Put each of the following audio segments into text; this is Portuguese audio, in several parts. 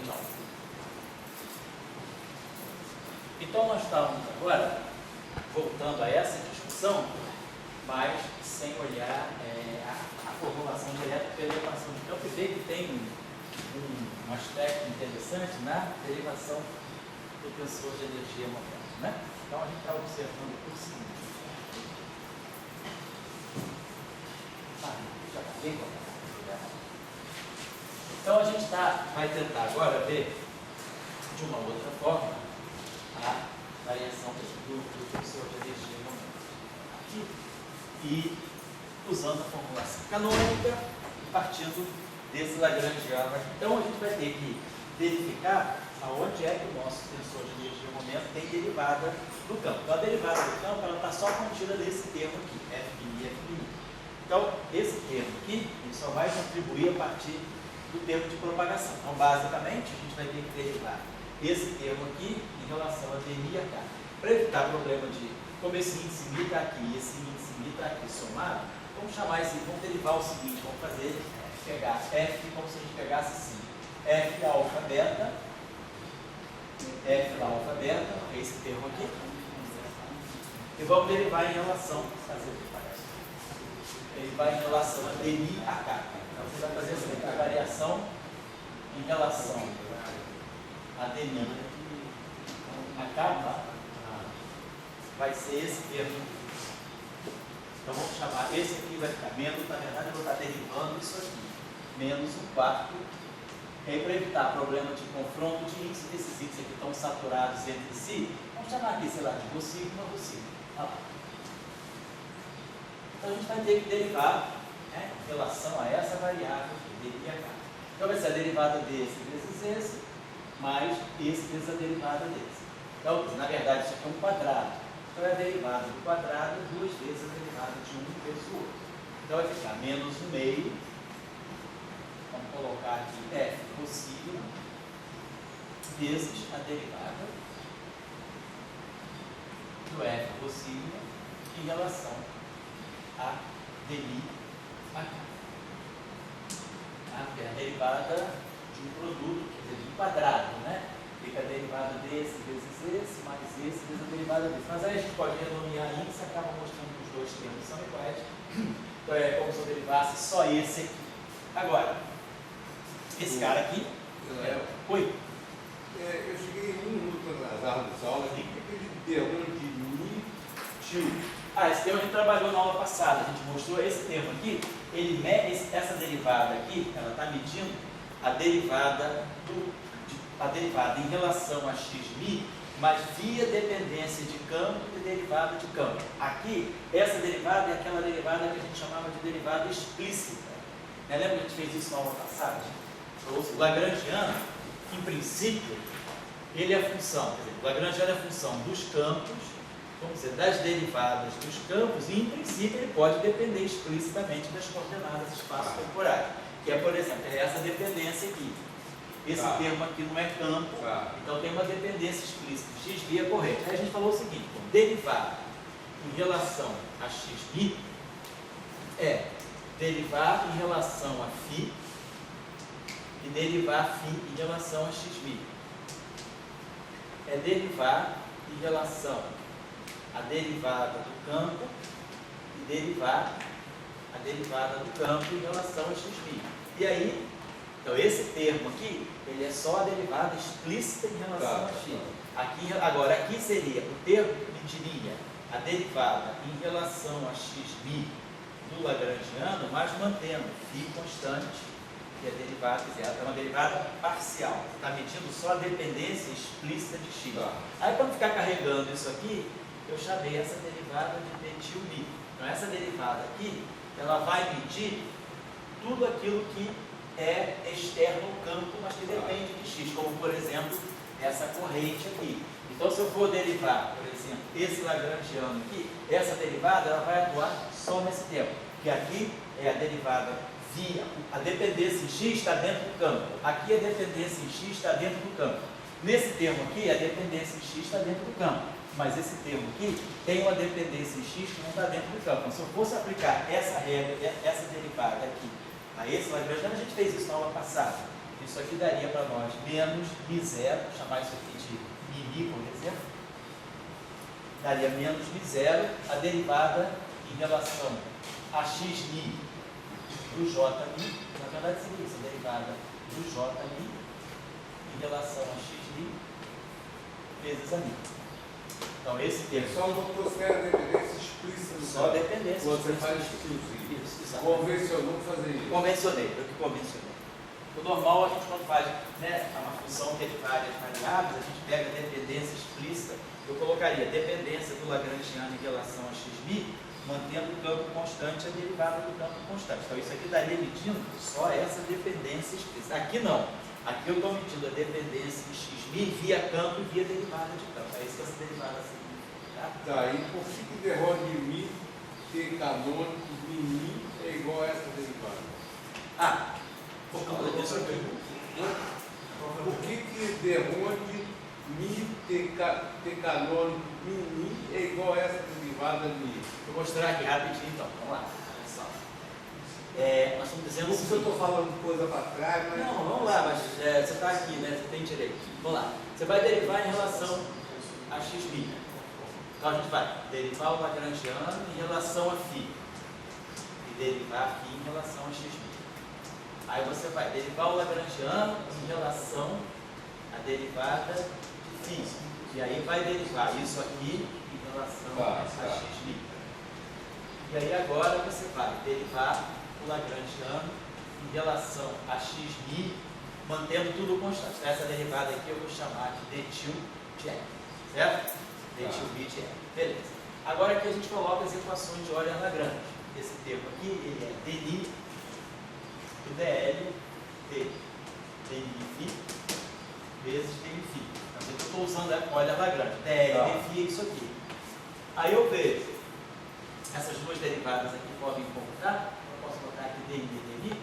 original. Então nós estávamos agora voltando a essa discussão, mas sem olhar a formulação direta pela equação de campo, e ver que tem um aspecto interessante na derivação do tensor de energia-momento, né? Então a gente está observando o seguinte. Já está bem colocado. Então a gente vai tentar agora ver de uma outra forma a variação do tensor de energia-momento. Aqui. E usando a formulação canônica, partindo desse lagrangiano. Então a gente vai ter que verificar aonde é que o nosso tensor de energia-momento tem derivada do campo. Então a derivada do campo está só contida nesse termo aqui, F'I e F'I. Então esse termo aqui, ele só vai contribuir a partir do termo de propagação. Então basicamente a gente vai ter que derivar esse termo aqui em relação a dmi e a k. Para evitar problema de como esse índice mi está aqui e esse índice mi está aqui somado, vamos chamar esse, vamos derivar o seguinte, vamos pegar F como se a gente pegasse assim, F alfa beta, F alfa beta, é esse termo aqui, e vamos derivar em relação, derivar em relação a dmi a k. Então você vai fazer assim, a variação em relação a dmi a k, tá? Vai ser esse termo. Então vamos chamar, esse aqui vai ficar menos, na verdade eu vou estar derivando isso aqui, menos 1/4. E aí para evitar problema de confronto de índice, esses índices aqui estão saturados entre si, vamos chamar aqui, sei lá, de rho sigma, rho sigma. Olha lá. Então a gente vai ter que derivar, né, em relação a essa variável aqui, dmi a k. Então vai ser a derivada desse vezes esse, mais esse vezes a derivada desse. Então, na verdade, isso aqui é um quadrado. Então é a derivada do quadrado, duas vezes a derivada de um vezes o outro. Então vai ficar menos 1/2. Vamos colocar aqui F possível vezes a derivada do F possível em relação a dmi a k. Que é a derivada de um produto, quer dizer, de um quadrado, né? Fica a derivada desse vezes esse, mais esse vezes a derivada desse. Mas aí a gente pode renomear isso e acaba mostrando que os dois termos são iguais. Então é como se eu derivasse só esse aqui. Agora, esse cara aqui. Oi? Eu cheguei em 1 minuto nas aulas de aula, tem que aquele termo de mi, tio. Esse termo a gente trabalhou na aula passada. A gente mostrou esse termo aqui. Essa derivada aqui, ela está medindo a derivada em relação a xmi, mas via dependência de campo e derivada de campo. Aqui, essa derivada é aquela derivada que a gente chamava de derivada explícita. Lembra que a gente fez isso na aula passada? O lagrangiano, em princípio, ele é a função, quer dizer, o lagrangiano é a função dos campos, vamos dizer, das derivadas dos campos, e em princípio ele pode depender explicitamente das coordenadas espaço-temporais, que é, por exemplo, essa dependência aqui. Esse termo aqui não é campo, então tem uma dependência explícita, x via corrente. Aí a gente falou o seguinte, derivar em relação a xmi é derivar em relação a φ e derivar φ em relação a xmi. É derivar em relação à derivada do campo e derivar a derivada do campo em relação a xmi. E aí, então esse termo aqui, ele é só a derivada explícita em relação a x. Agora, aqui seria, o termo mediria a derivada em relação a xmi do lagrangiano, mas mantendo φ constante, que é derivada, quer dizer, é uma derivada parcial. Você está medindo só a dependência explícita de x. Aí, para não ficar carregando isso aqui, eu chamei essa derivada de metil mi. Então, essa derivada aqui, ela vai medir tudo aquilo que é externo ao campo, mas que depende de x, como, por exemplo, essa corrente aqui. Então, se eu for derivar, por exemplo, esse lagrangiano aqui, essa derivada ela vai atuar só nesse tempo, que aqui é a derivada via, a dependência em x está dentro do campo, aqui a dependência em x está dentro do campo. Nesse termo aqui, a dependência em x está dentro do campo, mas esse termo aqui tem uma dependência em x que não está dentro do campo. Então, se eu fosse aplicar essa regra, essa derivada aqui, a esse lagrangiano, a gente fez isso na aula passada. A Isso aqui daria para nós menos μ0, vou chamar isso aqui de μ, por exemplo. Daria menos μ0, a derivada em relação a xμ do jμ, na verdade seria isso, a derivada do jμ em relação a xμ vezes a μ. Então esse termo... Só não considera a dependência explícita. Só dependência. Quando você faz isso. Convencionou fazer isso. Convencionei, eu que convencionei. O normal, a gente quando faz, né, uma função que é de várias variáveis, a gente pega a dependência explícita. Eu colocaria dependência do Lagrangiano em relação a xμ, mantendo o campo constante a derivada do campo constante. Então isso aqui daria medindo só essa dependência explícita. Aqui não. Aqui eu estou medindo a dependência em xμ via campo e via derivada de campo. É isso que essa derivada significa. Tá, e por que de rho de μ ter canônico μ é igual a essa derivada? Por causa disso aqui. Por que de rho de μ ter canônico μ é igual a essa derivada de μ? Vou mostrar aqui rapidinho então. Vamos lá. Olha só. Nós estamos dizendo Não sei se eu estou falando coisa para trás, mas... Não, vamos lá, mas você está aqui, né? Você tem direito. Vamos lá. Você vai derivar em relação a xμ. Então a gente vai derivar o Lagrangiano em relação a φ. E derivar φ em relação a xμ. Aí você vai derivar o Lagrangiano em relação à derivada de φ. E aí vai derivar isso aqui em relação a xμ. E aí agora você vai derivar o Lagrangiano em relação a xμ, mantendo tudo constante. Essa derivada aqui eu vou chamar de dtil de R, certo? Dtil b de R. Beleza. Agora aqui a gente coloca as equações de Euler-Lagrange. Esse termo aqui, ele é dni do dl de dni vezes dnφ. Então eu estou usando a Euler-Lagrange. dl dφ é isso aqui. Aí eu vejo essas duas derivadas aqui podem encontrar. Eu posso botar aqui dni e dni.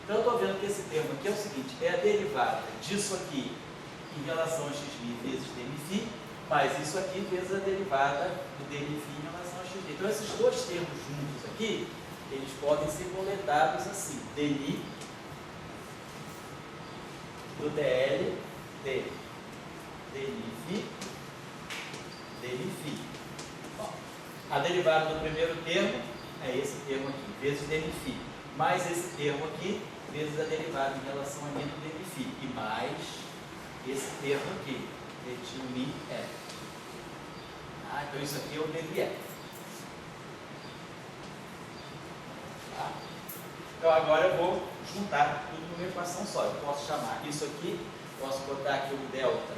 Então eu estou vendo que esse termo aqui é o seguinte, é a derivada disso aqui em relação a xμ vezes dnφ, mais isso aqui vezes a derivada do dnφ em relação a xμ. Então esses dois termos juntos aqui, eles podem ser coletados assim, dni do dl de dnφ dnφ. Bom, a derivada do primeiro termo é esse termo aqui, vezes dnφ, mais esse termo aqui, vezes a derivada em relação a μ do dnφ, e mais esse termo aqui, dtil μ f. Então isso aqui é o dnf. Tá? Então agora eu vou juntar tudo numa equação só. Eu posso chamar isso aqui, posso botar aqui um delta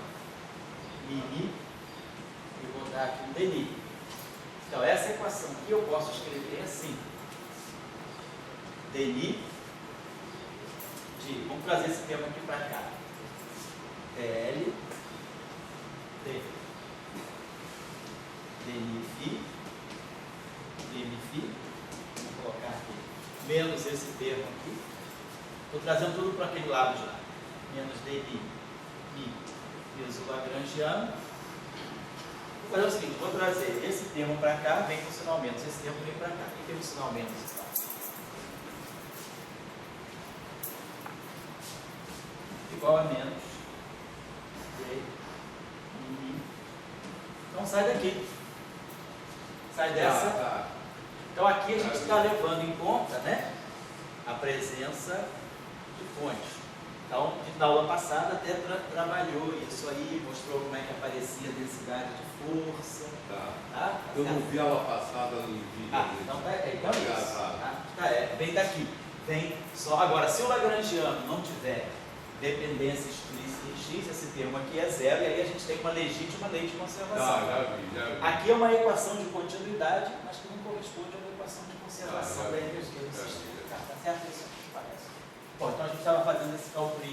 μi e botar aqui um dni. Então essa equação aqui eu posso escrever assim. Dni de, vamos trazer esse termo aqui para cá. dl de dnφ, vamos colocar aqui, menos esse termo aqui. Estou trazendo tudo para aquele lado já. Menos dni, mi, vezes o Lagrangiano. Vou fazer o seguinte, vou trazer esse termo para cá, vem com o sinal menos. Esse termo vem para cá. O que é o sinal menos? Igual a menos dni. Então sai daqui. Sai dessa. Então aqui a gente está levando em conta, né, a presença de fontes. Então, na aula passada até trabalhou isso aí, mostrou como é que aparecia a densidade de força. Tá? Eu não vi aula passada no vídeo. Então é isso. Vem daqui. Vem só. Agora, se o Lagrangiano não tiver dependência explícita em x, esse termo aqui é zero, e aí a gente tem uma legítima lei de conservação. Já vi. Aqui é uma equação de continuidade, mas que não corresponde a uma equação de conservação da energia do sistema. Tá certo? Isso aqui parece. Bom, então a gente estava fazendo esse cálculo.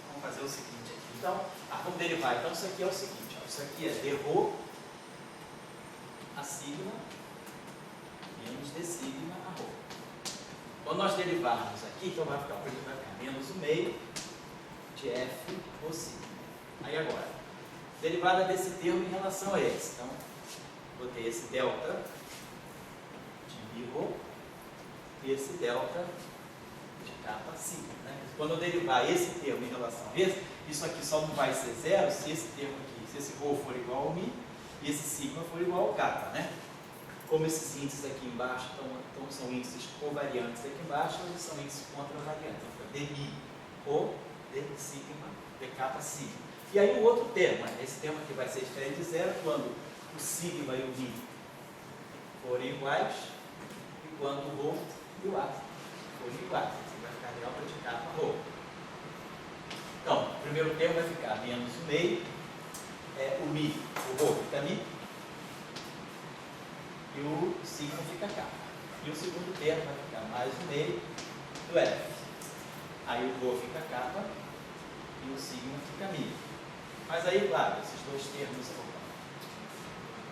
Vamos fazer o seguinte aqui. Então, vamos derivar. Então, isso aqui é o seguinte. Ó, isso aqui é d a sigma menos d sigma a rho. Quando nós derivarmos aqui, então vai ficar menos o meio de f rho sigma. Aí agora, derivada desse termo em relação a esse. Então, botei esse delta de mi-rho e esse delta de kappa sigma. Né? Quando eu derivar esse termo em relação a esse, isso aqui só não vai ser zero se esse termo aqui, se esse rho for igual ao mi e esse sigma for igual ao kappa. Né? Como esses índices aqui embaixo são índices covariantes aqui embaixo, eles são índices contravariantes. Então, fica d mi rho, d sigma, d kappa sigma. E aí o outro termo, esse termo aqui vai ser diferente de zero quando o sigma e o mi forem iguais e quando o rho e o a forem iguais. Assim vai ficar delta de kappa rho. Então, o primeiro termo vai ficar menos o meio, o mi, o rho fica mi, e o sigma fica kappa. E o segundo termo vai ficar mais o meio do f. Aí o rho fica kappa e o sigma fica mi. Mas aí, claro, esses dois termos, o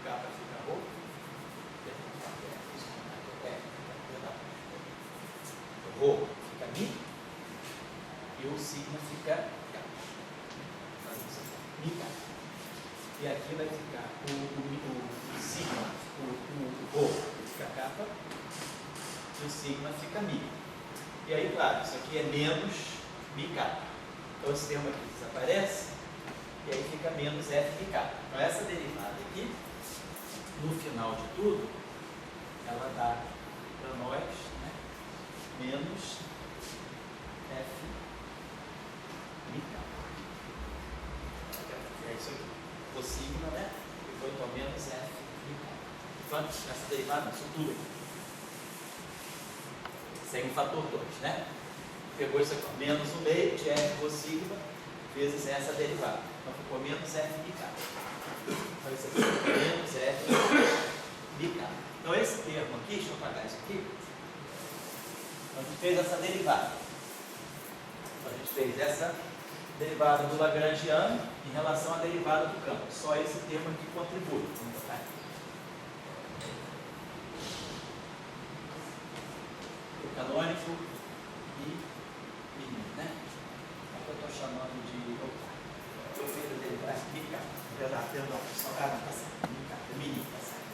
kappa fica rho, o rho fica mi e o sigma fica kappa. Mi kappa. E aqui vai ficar o sigma, o rho fica kappa e o sigma fica mi. E aí, claro, isso aqui é menos mi kappa. Então esse termo aqui desaparece e aí fica menos f mi kappa. Então essa derivada aqui, no final de tudo, ela dá para nós, né, menos f mi kappa. É isso aqui. O sigma, né? Ficou então menos f mi kappa. Então, essa derivada, isso tudo aqui. Sem o fator 2, né? Pegou isso aqui, menos o meio de f rho sigma vezes essa derivada. Então ficou menos f mi kappa. Então isso aqui ficou menos f mi kappa. Então esse termo aqui, deixa eu apagar isso aqui. Então, a gente fez essa derivada. Então, a gente fez essa derivada do Lagrangiano em relação à derivada do campo. Só esse termo aqui contribui. Vamos botar aqui. O canônico e menino, né? Aqui eu estou chamando de. Eu fiz a derivada mi kappa. Perdão, só tá certo. Mi kappa, menino, tá certo.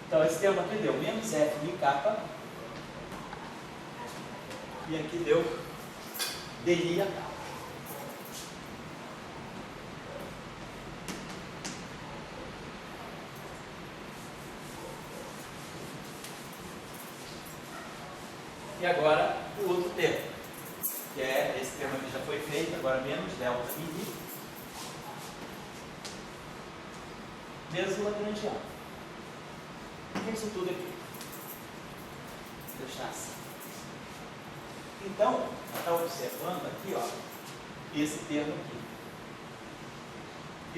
Então esse termo aqui deu menos f mi kappa. E aqui deu d a kappa. E agora o outro termo, que é esse termo que já foi feito, agora menos delta mi, mesmo Lagrangiano. O que é isso tudo aqui? Vou deixar assim. Então, está observando aqui, ó, esse termo aqui.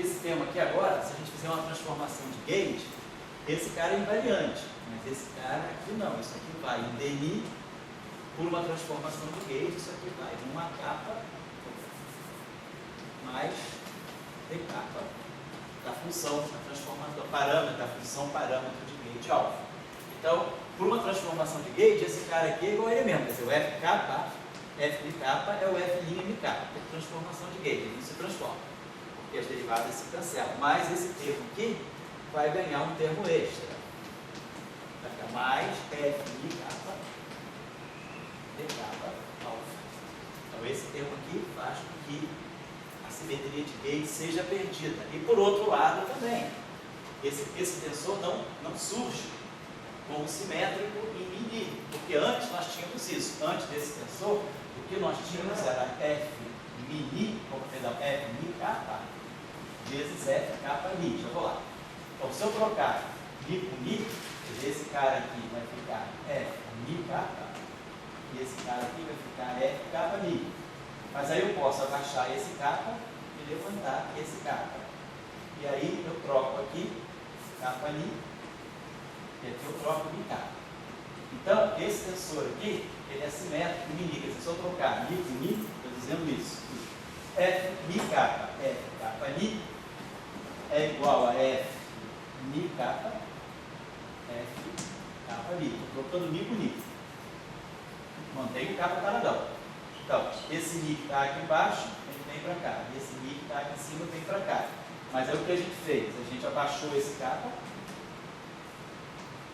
Esse termo aqui agora, se a gente fizer uma transformação de gauge, esse cara é invariante, mas esse cara aqui não. Isso aqui vai em dmi por uma transformação de gauge, isso aqui vai em uma kappa mais d kappa da função, da transformação, parâmetro, da função parâmetro de gauge alfa. Então, por uma transformação de gauge, esse cara aqui é igual a ele mesmo, quer dizer, o f kappa, f de kappa é o f' mi kappa, por transformação de gauge, ele não se transforma, porque as derivadas se cancelam. Mas esse termo aqui vai ganhar um termo extra, vai ficar mais f mi kappa d kappa alfa. Então esse termo aqui faz com que a simetria de gauge seja perdida. E por outro lado também, esse tensor não surge como simétrico em mi, porque antes nós tínhamos isso. Antes desse tensor, o que nós tínhamos era f mi, f mi kappa vezes f kappa mi. Já vou lá. Então se eu trocar mi por mi, esse cara aqui vai ficar f mi kappa e esse cara aqui vai ficar f kappa mi. Mas aí eu posso abaixar esse kappa e levantar esse kappa. E aí eu troco aqui kappa mi e aqui eu troco mi kappa. Então, esse tensor aqui, ele é simétrico em mi. Se eu trocar mi por mi, estou dizendo isso. F mi kappa, f kappa mi é igual a f mi kappa, f kappa mi. Estou trocando mi por mi. Mantém o kappa paradão. Então, esse mi que está aqui embaixo, a vem para cá. E esse Mi que está aqui em cima vem para cá. Mas é o que a gente fez. A gente abaixou esse kappa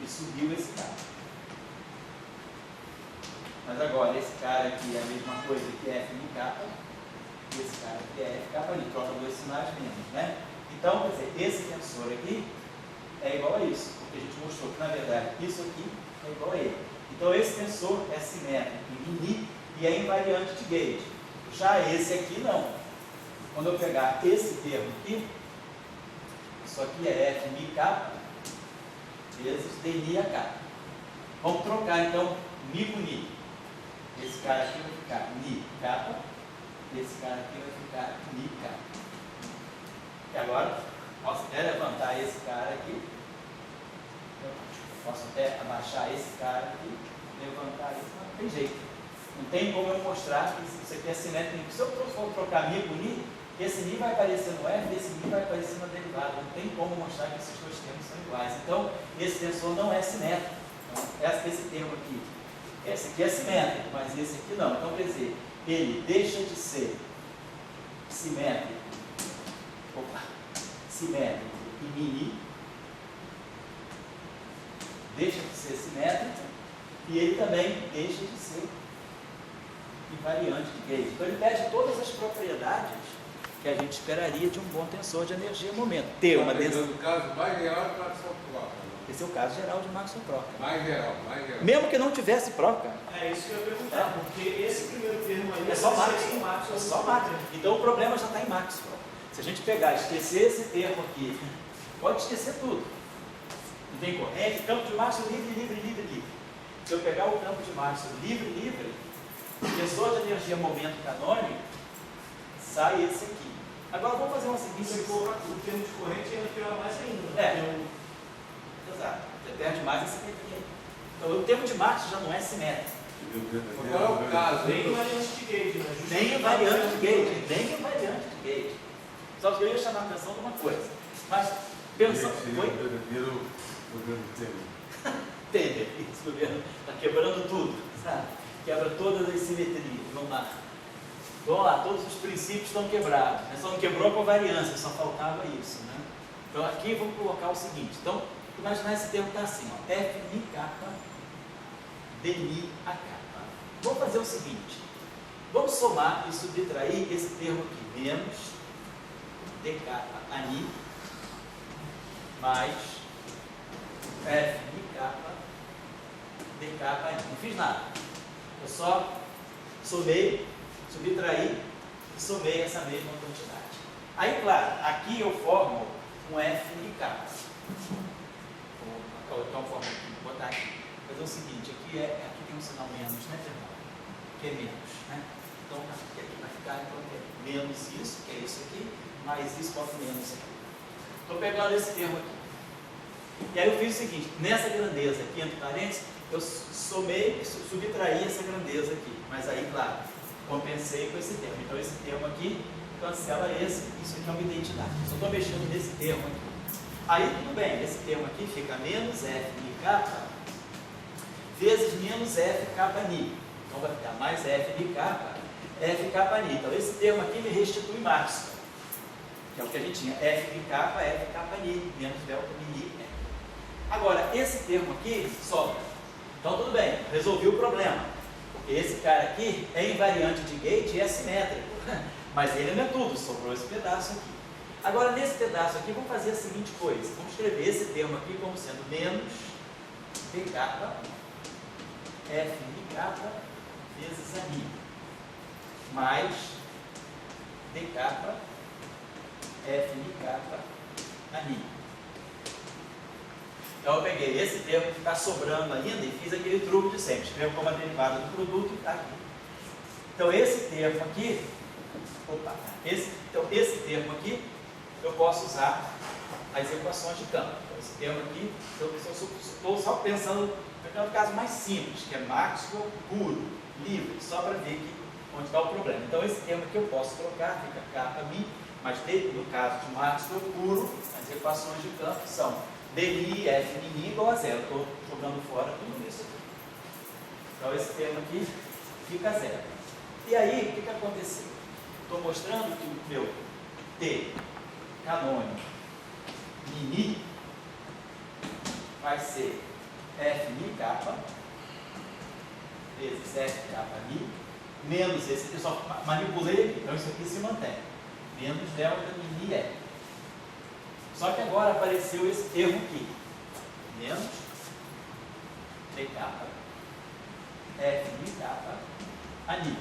e subiu esse kappa. Mas agora, esse cara aqui é a mesma coisa que F Mi kappa. E esse cara aqui é F kappa ali. Troca dois sinais menos, né? Então, quer dizer, esse tensor aqui é igual a isso. Porque a gente mostrou que, na verdade, isso aqui é igual a ele. Então, esse tensor é simétrico em Mi e é invariante de gauge. Já esse aqui não. Quando eu pegar esse termo aqui, isso aqui é F Mi kappa vezes D Mi a K. Vamos trocar então Mi por Ni. Esse cara aqui vai ficar Ni kappa, esse cara aqui vai ficar Mi kappa. E agora, posso até levantar esse cara aqui, posso até abaixar esse cara aqui, levantar esse, não tem jeito. Não tem como eu mostrar que isso aqui é simétrico. Se eu for trocar Mi por Ni, esse Mi vai aparecer no F e esse Mi vai aparecer na derivada. Não tem como mostrar que esses dois termos são iguais. Então, esse tensor não é simétrico. Então, esse termo aqui, esse aqui é simétrico, mas esse aqui não. Então, quer dizer, ele deixa de ser simétrico, simétrico e mini, deixa de ser simétrico, e ele também deixa de ser invariante de gauge. Então, ele perde todas as propriedades que a gente esperaria de um bom tensor de energia e momento. Ter uma densidade. No caso mais geral de Maxwell Proca. Esse é o caso geral de Maxwell Proca. Mais geral. Mesmo que não tivesse Proca. É isso que eu ia perguntar, porque esse primeiro termo aí É só Maxwell. Maxwell. É só Maxwell. Então o problema já está em Maxwell. Se a gente pegar e esquecer esse termo aqui, pode esquecer tudo. Não tem corrente, campo de Maxwell livre. Se eu pegar o campo de Maxwell livre, tensor de energia momento canônico, sai esse aqui. Agora vamos fazer uma seguinte. O termo de corrente ainda piora mais ainda. Né? Exato. Você perde mais esse aqui. Então o termo de Maxwell já não é simétrico. Qual é o caso? Nem variante de gauge, né? Nem variante de gauge. Só que eu ia chamar a atenção de uma coisa. Mas, pensando. Temer, esse governo está quebrando tudo, sabe? Quebra todas as simetrias. Vamos lá, todos os princípios estão quebrados. Né? Só não quebrou com a variância, só faltava isso. Né? Então aqui vamos colocar o seguinte. Então, imaginar esse termo está assim, ó, F Mi kappa D Mi a kappa. Vamos fazer o seguinte. Vamos somar e subtrair esse termo aqui, menos D kappa a Ni mais F Mi kappa D kappa a Ni. Não fiz nada. Eu só somei, subtraí e somei essa mesma quantidade. Aí, claro, aqui eu formo um F Mi kappa. Então, vou botar aqui. Fazer o seguinte, aqui tem um sinal menos, né, perdão? Que é menos, né? Então, aqui vai ficar, então, é menos isso, que é isso aqui, mais isso, boto menos aqui. Estou pegando esse termo aqui. E aí eu fiz o seguinte, nessa grandeza aqui, entre parênteses, eu somei, subtraí essa grandeza aqui. Mas aí, claro, compensei com esse termo. Então, esse termo aqui cancela esse, isso aqui é uma identidade. Eu só estou mexendo nesse termo aqui. Aí, tudo bem, esse termo aqui fica menos F Mi kappa vezes menos F kappa Ni. Então, vai ficar mais F Mi kappa, F kappa Ni. Então, esse termo aqui me restitui Maxwell, que é o que a gente tinha, F Mi kappa, F kappa Ni, menos delta Mi Ni. Agora, esse termo aqui sobra. Então, tudo bem, resolvi o problema. Porque esse cara aqui é invariante de gauge e é simétrico. Mas ele não é tudo, sobrou esse pedaço aqui. Agora, nesse pedaço aqui, vamos fazer a seguinte coisa. Vamos escrever esse termo aqui como sendo menos D kappa F Mi kappa vezes a Ni mais D kappa F Mi kappa a Ni. Então eu peguei esse termo que está sobrando ainda e fiz aquele truque de sempre. Escrevo como a derivada do produto e está aqui. Então esse termo aqui, então esse termo aqui, eu posso usar as equações de campo. Então, esse termo aqui, eu estou só pensando no caso mais simples, que é Maxwell puro, livre, só para ver aqui onde está o problema. Então esse termo aqui eu posso trocar, fica kappa Mi, mas no caso de Maxwell puro, as equações de campo são dmi F Mi igual a zero. Estou jogando fora tudo isso aqui. Então esse termo aqui fica zero. E aí, o que aconteceu? estou mostrando que o meu T canônico mini vai ser F mi kappa vezes F kappa mi menos esse aqui, eu só manipulei aqui, então isso aqui se mantém, menos delta mini E. Só que agora apareceu esse termo aqui, menos T kappa F mi kappa ani.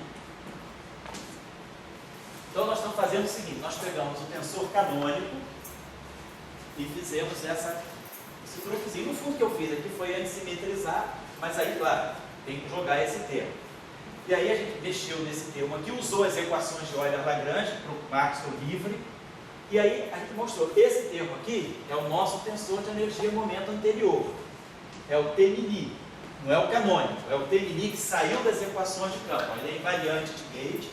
Então nós estamos fazendo o seguinte, nós pegamos o tensor canônico e fizemos esse truquezinho. No fundo, o que eu fiz aqui foi antissimetrizar, mas aí, claro, tem que jogar esse termo. E aí a gente mexeu nesse termo aqui, usou as equações de Euler-Lagrange para o Maxwell livre, e aí a gente mostrou, esse termo aqui é o nosso tensor de energia-momento anterior, é o T mini, não é o canônico, é o T mini que saiu das equações de campo, ele é invariante de Gauge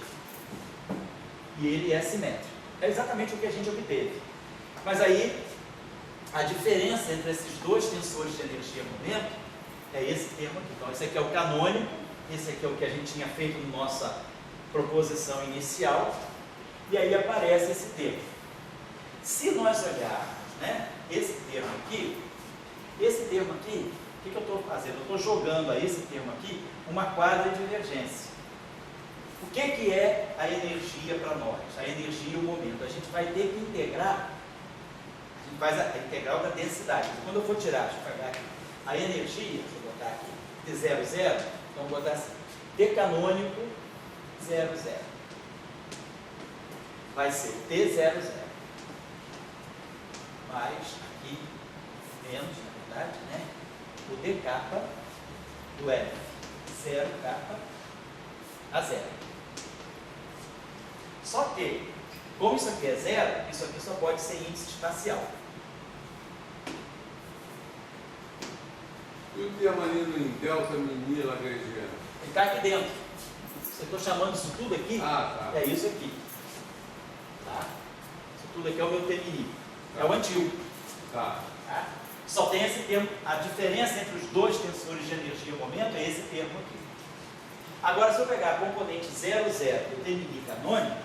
e ele é simétrico. É exatamente o que a gente obteve. Mas aí, a diferença entre esses dois tensores de energia-momento é esse termo aqui. Então, esse aqui é o canônico, esse aqui é o que a gente tinha feito na nossa proposição inicial, e aí aparece esse termo. Se nós olharmos, né, esse termo aqui, o que eu estou fazendo? Eu estou jogando a esse termo aqui uma quadra de divergência. O que é a energia para nós? A energia e o momento. A gente vai ter que integrar, a gente faz a integral da densidade. Quando eu for tirar, deixa eu pegar aqui, a energia, deixa eu botar aqui, de 0, 0, então vou botar assim, T canônico 0, 0. Vai ser T 0, 0. Mais aqui, menos, na verdade, né? O D kappa do F 0 kappa a 0. Só que, como isso aqui é 0, isso aqui só pode ser índice espacial. E o termo ali em delta mini lagrangiano? Ele está aqui dentro. Eu estou chamando isso tudo aqui, é isso aqui. Tá? Isso tudo aqui é o meu T mini. É o antigo. Tá. Só tem esse termo, a diferença entre os dois tensores de energia e momento é esse termo aqui. Agora, se eu pegar a componente 0, 0 do T mini canônico,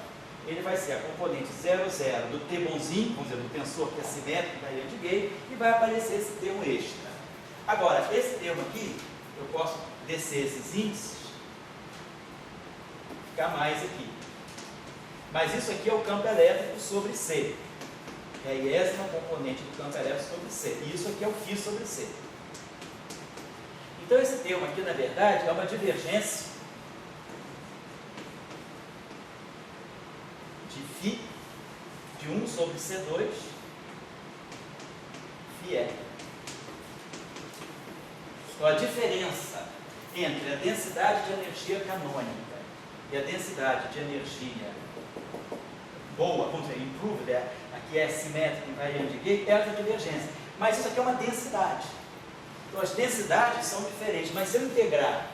ele vai ser a componente 0, 0 do T bonzinho, vamos dizer, do tensor que é simétrico da Ian de Gay, e vai aparecer esse termo extra. Agora, esse termo aqui, eu posso descer esses índices, ficar mais aqui. Mas isso aqui é o campo elétrico sobre C. É a iésima componente do campo elétrico sobre C. E isso aqui é o φ sobre C. Então, esse termo aqui, na verdade, é uma divergência de φ de 1 sobre C2 φe. Então, a diferença entre a densidade de energia canônica e a densidade de energia boa, vamos dizer, improved, aqui é simétrica, invariante de Gay, é a divergência. Mas isso aqui é uma densidade. Então, as densidades são diferentes, mas se eu integrar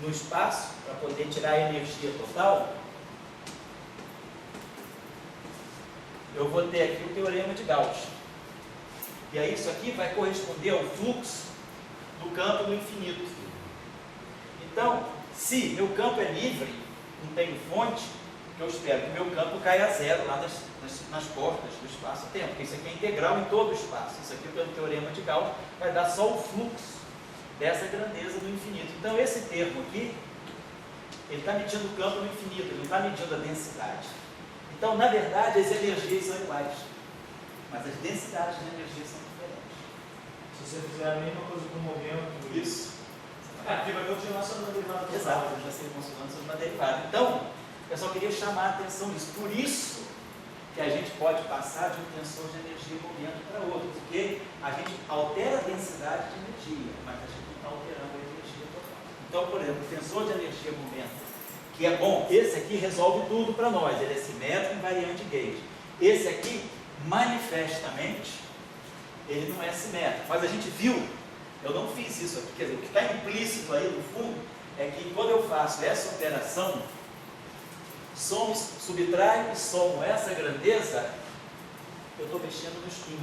no espaço, para poder tirar a energia total, eu vou ter aqui o teorema de Gauss. E aí isso aqui vai corresponder ao fluxo do campo no infinito. Então, se meu campo é livre, não tenho fonte, eu espero que o meu campo caia a zero lá nas portas do espaço-tempo, porque isso aqui é integral em todo o espaço. Isso aqui, pelo teorema de Gauss, vai dar só o fluxo dessa grandeza do infinito. Então, esse termo aqui, ele está medindo o campo no infinito, ele não está medindo a densidade. Então, na verdade, as energias são iguais, mas as densidades de energia são diferentes. Se você fizer a mesma coisa com o momento... Isso. Aqui vai continuar sendo uma derivada. Exato, eu já sei constante sobre uma derivada. Então, eu só queria chamar a atenção disso. Por isso que a gente pode passar de um tensor de energia e momento para outro, porque a gente altera a densidade de energia, mas a gente não está alterando a energia total. Então, por exemplo, o tensor de energia e momento, que é bom, esse aqui resolve tudo para nós, ele é simétrico e invariante de Gauge. Esse aqui, manifestamente, ele não é simétrico, mas a gente viu, eu não fiz isso aqui, quer dizer, o que está implícito aí no fundo é que quando eu faço essa operação, subtraio e somo essa grandeza, eu estou mexendo no spin.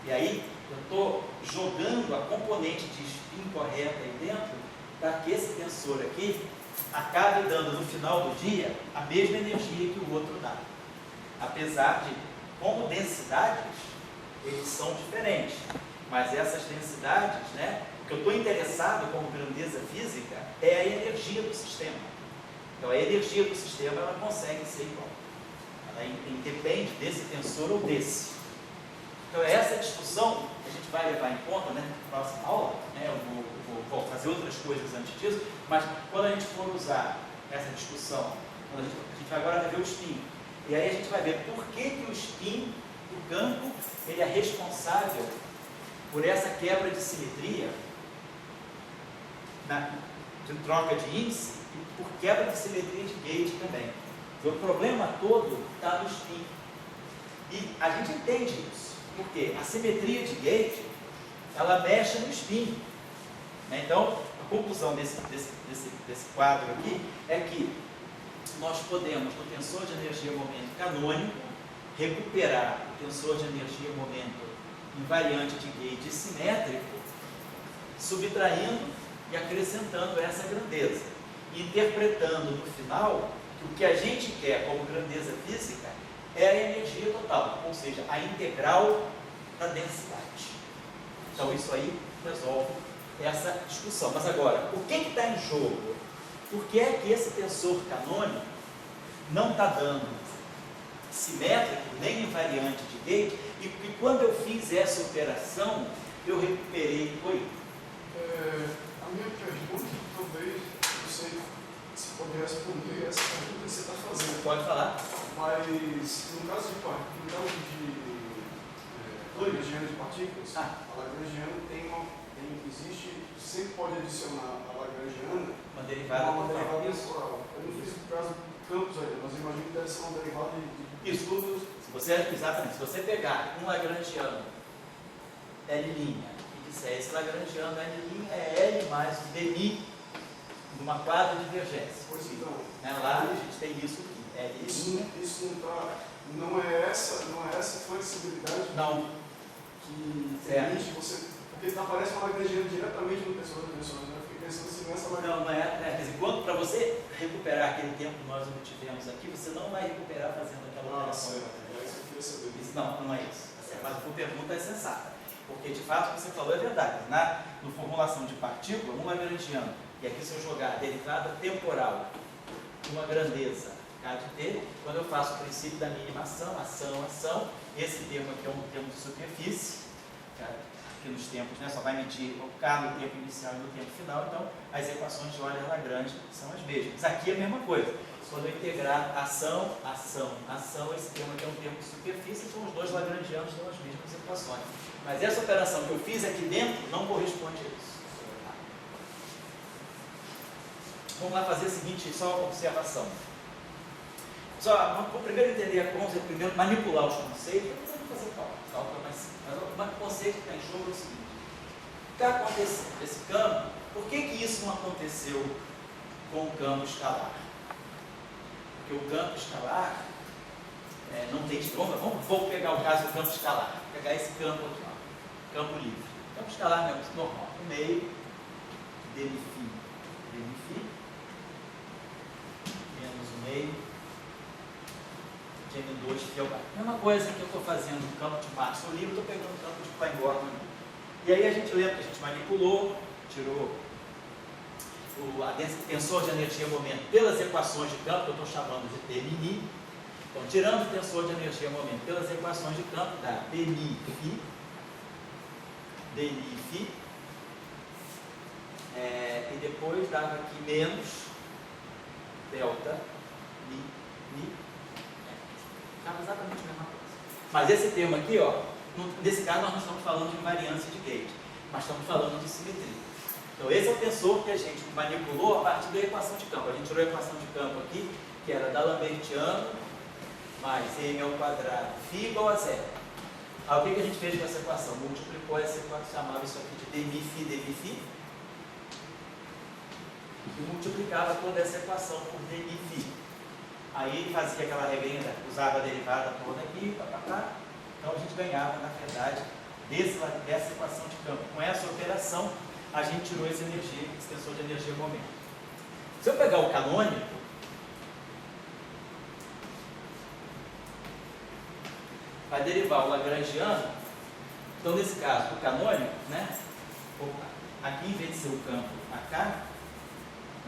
E aí, eu estou jogando a componente de spin correta aí dentro, para que esse tensor aqui acabe dando no final do dia a mesma energia que o outro dá. Apesar de, como densidades, eles são diferentes. Mas essas densidades, né, o que eu estou interessado como grandeza física é a energia do sistema. Então a energia do sistema ela consegue ser igual. Ela independe desse tensor ou desse. Então é essa discussão que a gente vai levar em conta, né, na próxima aula, né, eu vou fazer outras coisas antes disso, mas quando a gente for usar essa discussão, a gente vai agora ver o spin. E aí a gente vai ver por que o spin do campo ele é responsável por essa quebra de simetria de troca de índice e por quebra de simetria de gate também. O problema todo está no spin. E a gente entende isso, porque a simetria de gate ela mexe no spin. Então, a conclusão desse quadro aqui é que nós podemos, no tensor de energia-momento canônico, recuperar o tensor de energia-momento invariante de gate simétrico, subtraindo e acrescentando essa grandeza, interpretando no final que o que a gente quer como grandeza física é a energia total, ou seja, a integral da densidade. Então isso aí resolve essa discussão. Mas agora, o que está em jogo? Por que é que esse tensor canônico não está dando simétrico nem invariante de gate e quando eu fiz essa operação eu recuperei. Oi? A minha pergunta, talvez, não sei se pode responder essa pergunta que você está fazendo. Pode falar. Mas, no caso de Lagrangiano de partículas, a Lagrangiana existe, sempre pode adicionar a Lagrangiana uma derivada temporal. Eu não fiz o caso de campos ainda, mas imagino que deve ser uma derivada de estudos. Exatamente, se você pegar um Lagrangiano L' e disser esse Lagrangiano L' é L mais o dmi de uma quadra divergência. Pois então. Lá a gente tem isso aqui. Isso não é essa flexibilidade não. Que permite você. Porque aparece uma Lagrangiana diretamente no tensor da tensor, né? Eu fiquei pensando se nessa Lagrangiana. Não é. Quer dizer, quando para você recuperar aquele tempo que nós obtivemos aqui, você não vai recuperar fazendo aquela operação. Não é isso. Mas a sua pergunta é sensata. Porque de fato o que você falou é verdade. Na formulação de partícula, um Lagrangiano, e aqui se eu jogar a derivada temporal de uma grandeza K de T, quando eu faço o princípio da mínima ação, esse termo aqui é um termo de superfície, aqui nos tempos, né, só vai medir o K no tempo inicial e no tempo final, então as equações de Euler-Lagrange são as mesmas. Aqui é a mesma coisa. Quando eu integrar ação, esse termo aqui é um termo de superfície, então os dois Lagrangianos dão as mesmas equações. Mas essa operação que eu fiz aqui dentro não corresponde a isso. Vamos lá fazer a seguinte, só uma observação. Vou primeiro entender a conta, primeiro manipular os conceitos, depois eu vou fazer cálculo mais simples. Mas o conceito que está em jogo é o seguinte: o que está acontecendo esse campo, por que isso não aconteceu com o campo escalar? Porque o campo escalar não tem estrondo. Vou pegar o caso do campo escalar, vou pegar esse campo aqui, ó, campo livre. O campo escalar é normal, no meio, dmi menos o meio de M2 φ ao baixo. Mesma coisa que eu estou fazendo no campo de Maxwell livre, eu estou pegando o campo de Klein-Gordon. E aí a gente lembra que a gente manipulou, tirou o tensor de energia-momento pelas equações de campo, que eu estou chamando de Dmi. Então, tirando o tensor de energia-momento pelas equações de campo, dá Dmi φ, e depois dava aqui menos delta mi. Ficava exatamente a mesma coisa. Mas esse termo aqui, nesse caso nós não estamos falando de invariância de gate, mas estamos falando de simetria. Então esse é o tensor que a gente manipulou a partir da equação de campo. A gente tirou a equação de campo aqui, que era D'Alembertiano mais m ao quadrado φ igual a zero. Aí o que a gente fez com essa equação? Multiplicou essa equação, chamava isso aqui de dmi φ, e multiplicava toda essa equação por dmi φ. Aí fazia aquela regrinha, usava a derivada toda aqui, então a gente ganhava, na verdade, dessa equação de campo. Com essa operação, a gente tirou esse tensor de energia-momento. Se eu pegar o canônico, vai derivar o lagrangiano. Então, nesse caso, o canônico, né? Aqui, em vez de ser o campo AK, é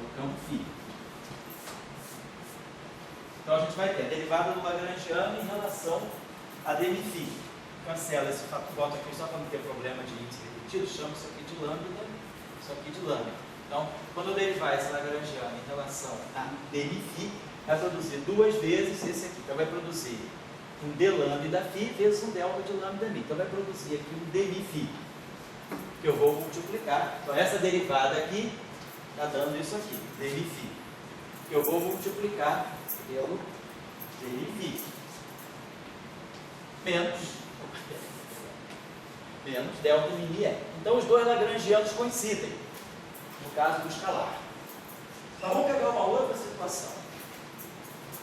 o campo φ. Então, a gente vai ter a derivada do lagrangiano em relação a dμφ. Cancela esse fato, bota aqui só para não ter problema de índice repetido, chama isso aqui de lambda, isso aqui de lambda. Então, quando eu derivar esse lagrangiano em relação a dμφ, vai produzir duas vezes esse aqui. Então, vai produzir um d lambda φ vezes um delta de lambda mi. Então, vai produzir aqui um dμφ, que eu vou multiplicar. Então, essa derivada aqui está dando isso aqui, dμφ, que eu vou multiplicar pelo dμφ, menos delta mi é. Então, os dois lagrangianos coincidem, no caso do escalar. Então, vamos pegar uma outra situação.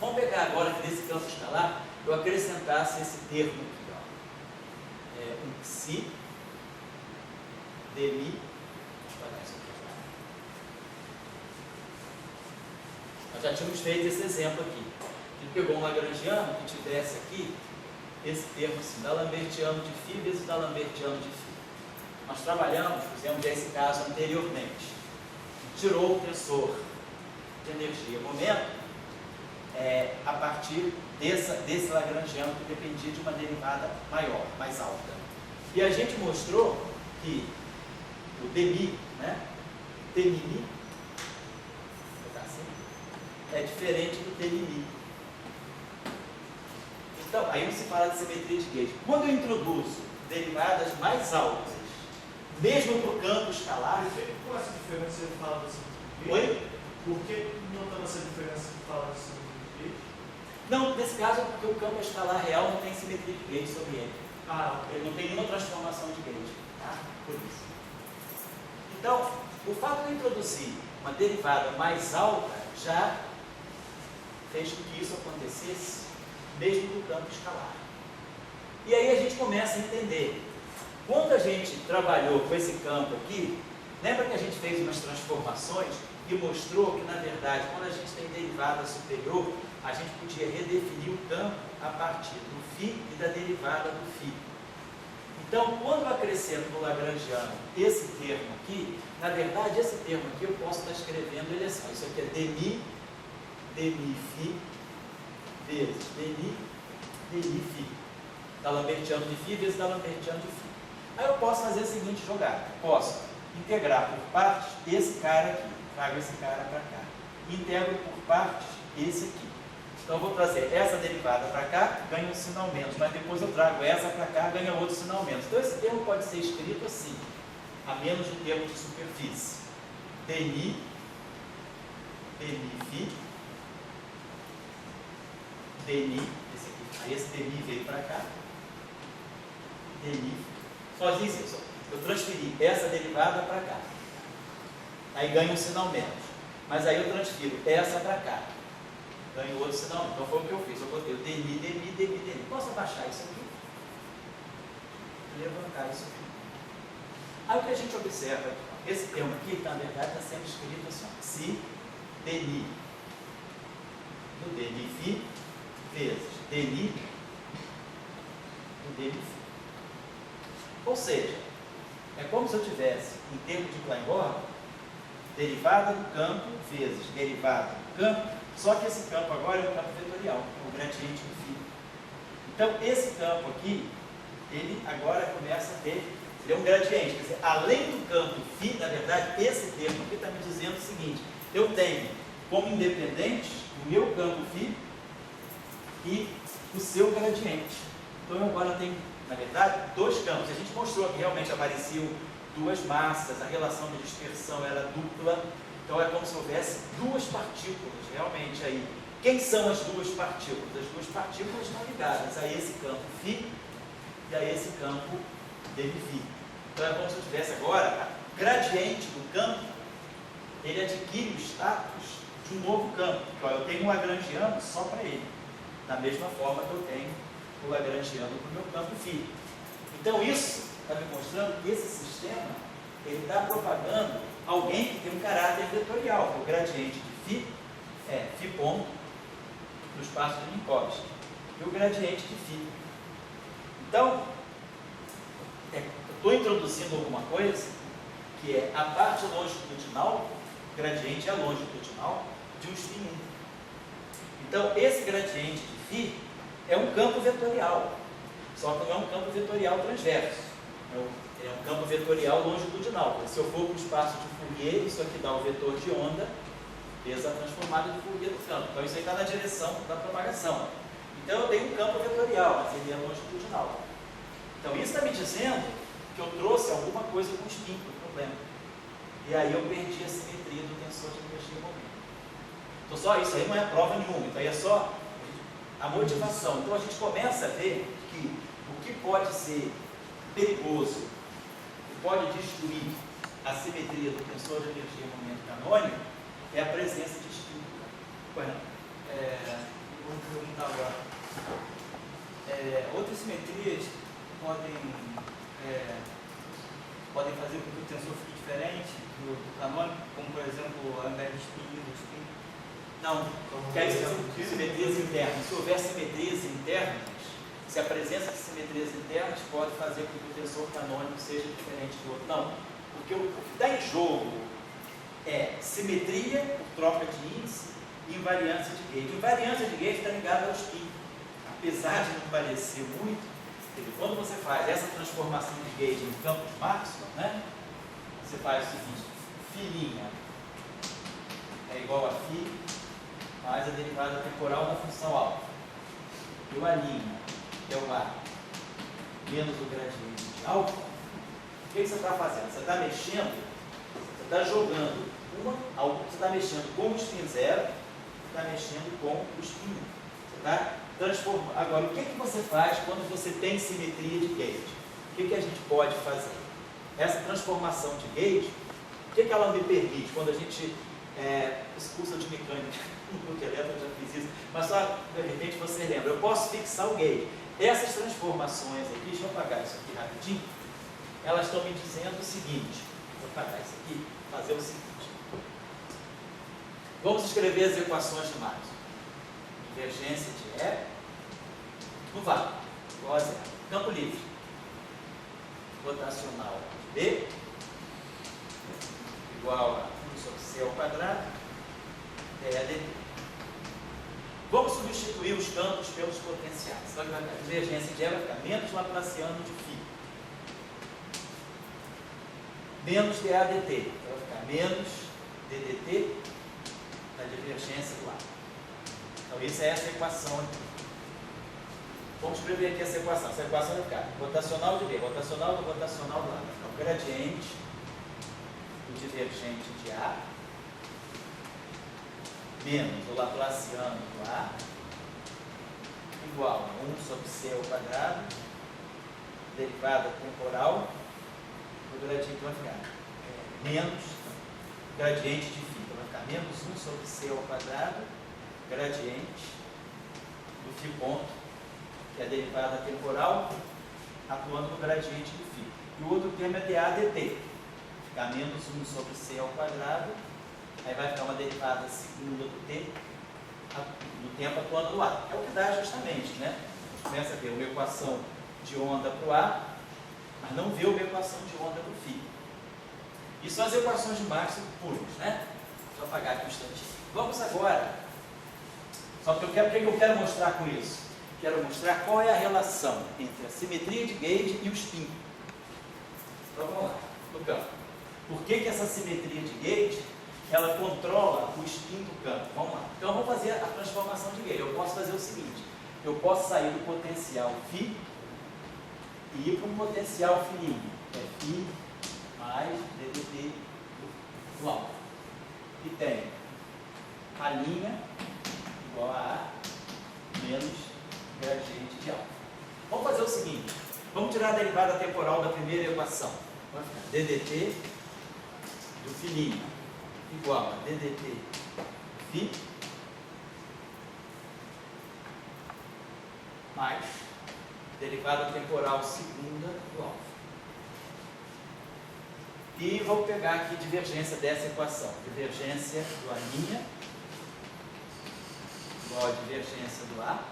Vamos pegar agora que nesse campo escalar, eu acrescentasse esse termo aqui, ó. Um psi dmi. Nós já tínhamos feito esse exemplo aqui. A gente pegou um lagrangiano que tivesse aqui esse termo assim, d'Alembertiano de φ vezes d'Alembertiano de φ. Nós trabalhamos, fizemos esse caso anteriormente. Tirou o tensor de energia e momento a partir desse lagrangiano que dependia de uma derivada maior, mais alta. E a gente mostrou que o dmi, né, dmi, é diferente do dmi. Então, aí não se fala de simetria de gauge. Quando eu introduzo derivadas mais altas, mesmo para o campo escalar... Qual é essa diferença que fala da simetria de gauge? Oi? Por que não está essa diferença que fala da simetria de gauge? Não, nesse caso é porque o campo escalar real não tem simetria de gauge sobre ele. Ele não tem nenhuma transformação de gauge. Tá? Por isso. Então, o fato de introduzir uma derivada mais alta já fez com que isso acontecesse mesmo no campo escalar. E aí a gente começa a entender. Quando a gente trabalhou com esse campo aqui, lembra que a gente fez umas transformações e mostrou que, na verdade, quando a gente tem derivada superior, a gente podia redefinir o campo a partir do φ e da derivada do φ. Então, quando eu acrescento no lagrangiano esse termo aqui, na verdade, esse termo aqui eu posso estar escrevendo ele assim. Isso aqui é dμφ vezes dμφ, d'Alembertiano de φ vezes d'Alembertiano de φ. Aí eu posso fazer a seguinte jogada. Posso integrar por partes esse cara aqui. Trago esse cara para cá. Integro por partes esse aqui. Então eu vou trazer essa derivada para cá, ganho um sinal menos. Mas depois eu trago essa para cá, ganho outro sinal menos. Então esse termo pode ser escrito assim, a menos do termo de superfície. dμφ dmi, esse aqui, aí esse dmi veio para cá, dmi, sozinho isso, eu transferi essa derivada para cá, aí ganho um sinal menos, mas aí eu transfiro essa para cá, ganho outro sinal menos. Então foi o que eu fiz, eu botei o dmi, posso abaixar isso aqui? Levantar isso aqui. Aí o que a gente observa aqui, esse termo aqui, na verdade, está sendo escrito assim, se dmi do dmφ vezes dmi do dmφ. Ou seja, é como se eu tivesse, em termos de Klein-Bordel, derivada do campo vezes derivada do campo, só que esse campo agora é um campo vetorial, é o gradiente do φ. Então, esse campo aqui, ele agora começa a ter, ele é um gradiente, quer dizer, além do campo φ, na verdade, esse termo aqui está me dizendo o seguinte, eu tenho como independentes o meu campo φ e o seu gradiente. Então eu agora tenho, na verdade, dois campos. A gente mostrou que realmente apareciam duas massas, a relação de dispersão era dupla, então é como se houvesse duas partículas, realmente aí. Quem são as duas partículas? As duas partículas estão ligadas a esse campo φ e a esse campo dmφ. Então é como se eu tivesse agora, o gradiente do campo, ele adquire o status de um novo campo. Então, eu tenho um lagrangiano só para ele, da mesma forma que eu tenho o lagrangiano para o meu campo φ. Então isso está me mostrando que esse sistema ele está propagando alguém que tem um caráter vetorial, que é o gradiente de φ é φ ponto no espaço de Minkowski e o gradiente de φ. Então, eu estou introduzindo alguma coisa que é a parte longitudinal, o gradiente é longitudinal de um spin 1. Então, esse gradiente de φ é um campo vetorial, só que não é um campo vetorial transverso, é um campo vetorial longitudinal. Se eu for para o espaço de Fourier, isso aqui dá o vetor de onda, vezes a transformada de Fourier do campo. Então, isso aí está na direção da propagação. Então, eu tenho um campo vetorial, mas ele é longitudinal. Então, isso está me dizendo que eu trouxe alguma coisa com spin para o problema. E aí eu perdi a simetria do tensor de energia e momento. Então, só isso aí não é prova nenhuma. Então, aí é só a motivação. Então, a gente começa a ver que o que pode ser perigoso, que pode destruir a simetria do tensor de energia e momento canônico, é a presença de spin. Bueno, vou perguntar agora. Outras simetrias podem fazer com que o tensor fique diferente do canônico, como por exemplo, ao invés de spin, do spin? Não, quer dizer simetrias internas. Se houver simetrias internas, se a presença de simetrias internas pode fazer com que o tensor canônico seja diferente do outro. Não, porque o que está em jogo é simetria por troca de índice e invariância de gauge. Invariância de gauge está ligada ao spin. Apesar de não parecer muito, quando você faz essa transformação de gauge em campo de Maxwell, né, você faz o seguinte: φ' é igual a φ mais a derivada temporal da função alfa. E o A', que é o A, menos o gradiente de alfa. O que você está fazendo? Você está mexendo, você está jogando você está mexendo com o spin 0, você está mexendo com o spin 1. Você está transformando. Agora, o que você faz quando você tem simetria de gauge? O que a gente pode fazer? Essa transformação de gauge, o que ela me permite? Quando a gente curso de mecânica, no elétrico eu já fiz isso, mas só de repente você lembra, eu posso fixar o gauge. Essas transformações aqui, deixa eu apagar isso aqui rapidinho, elas estão me dizendo o seguinte, vou apagar isso aqui, fazer o seguinte. Vamos escrever as equações de Maxwell. Divergência de E no vácuo, igual a zero. Campo livre. Rotacional de B igual a 1 sobre C ao quadrado, dt. Vamos substituir os campos pelos potenciais. Então, a divergência de E vai ficar menos laplaciano de φ. Menos dAdt. Então, vai ficar menos ddt da divergência do A. Então, isso é essa equação aqui. Vamos escrever aqui essa equação. Essa equação vai ficar rotacional de B, rotacional do rotacional do A. Vai ficar o gradiente do divergente de A menos o laplaciano do A igual a 1 sobre C ao quadrado, derivada temporal, o gradiente vai ficar menos o gradiente de φ. Então vai ficar menos 1 sobre C ao quadrado, gradiente do φ ponto, que é a derivada temporal, atuando no gradiente do φ. E o outro termo é dAdt. Ficar menos 1 sobre C ao quadrado, aí vai ficar uma derivada segunda do t, no tempo atuando no A. É o que dá justamente, né? A gente começa a ver uma equação de onda para o A, mas não vê uma equação de onda para o φ. E são as equações de Maxwell puras, né? Deixa eu apagar aqui um instantinho. Vamos agora, só que o que eu quero mostrar com isso? Quero mostrar qual é a relação entre a simetria de gauge e o spin. Então vamos lá, no campo. Por que essa simetria de gauge ela controla o spin do campo? Vamos lá. Então vamos fazer a transformação de gauge. Eu posso fazer o seguinte: eu posso sair do potencial φ e ir para um potencial φ'. É φ mais ddt do alfa. E tem a linha igual a A menos gradiente de alfa. Vamos fazer o seguinte: vamos tirar a derivada temporal da primeira equação. Vai ficar ddt do φ' igual a ddt φ mais derivada temporal segunda do alfa. E vou pegar aqui divergência dessa equação. Divergência do A' igual a divergência do A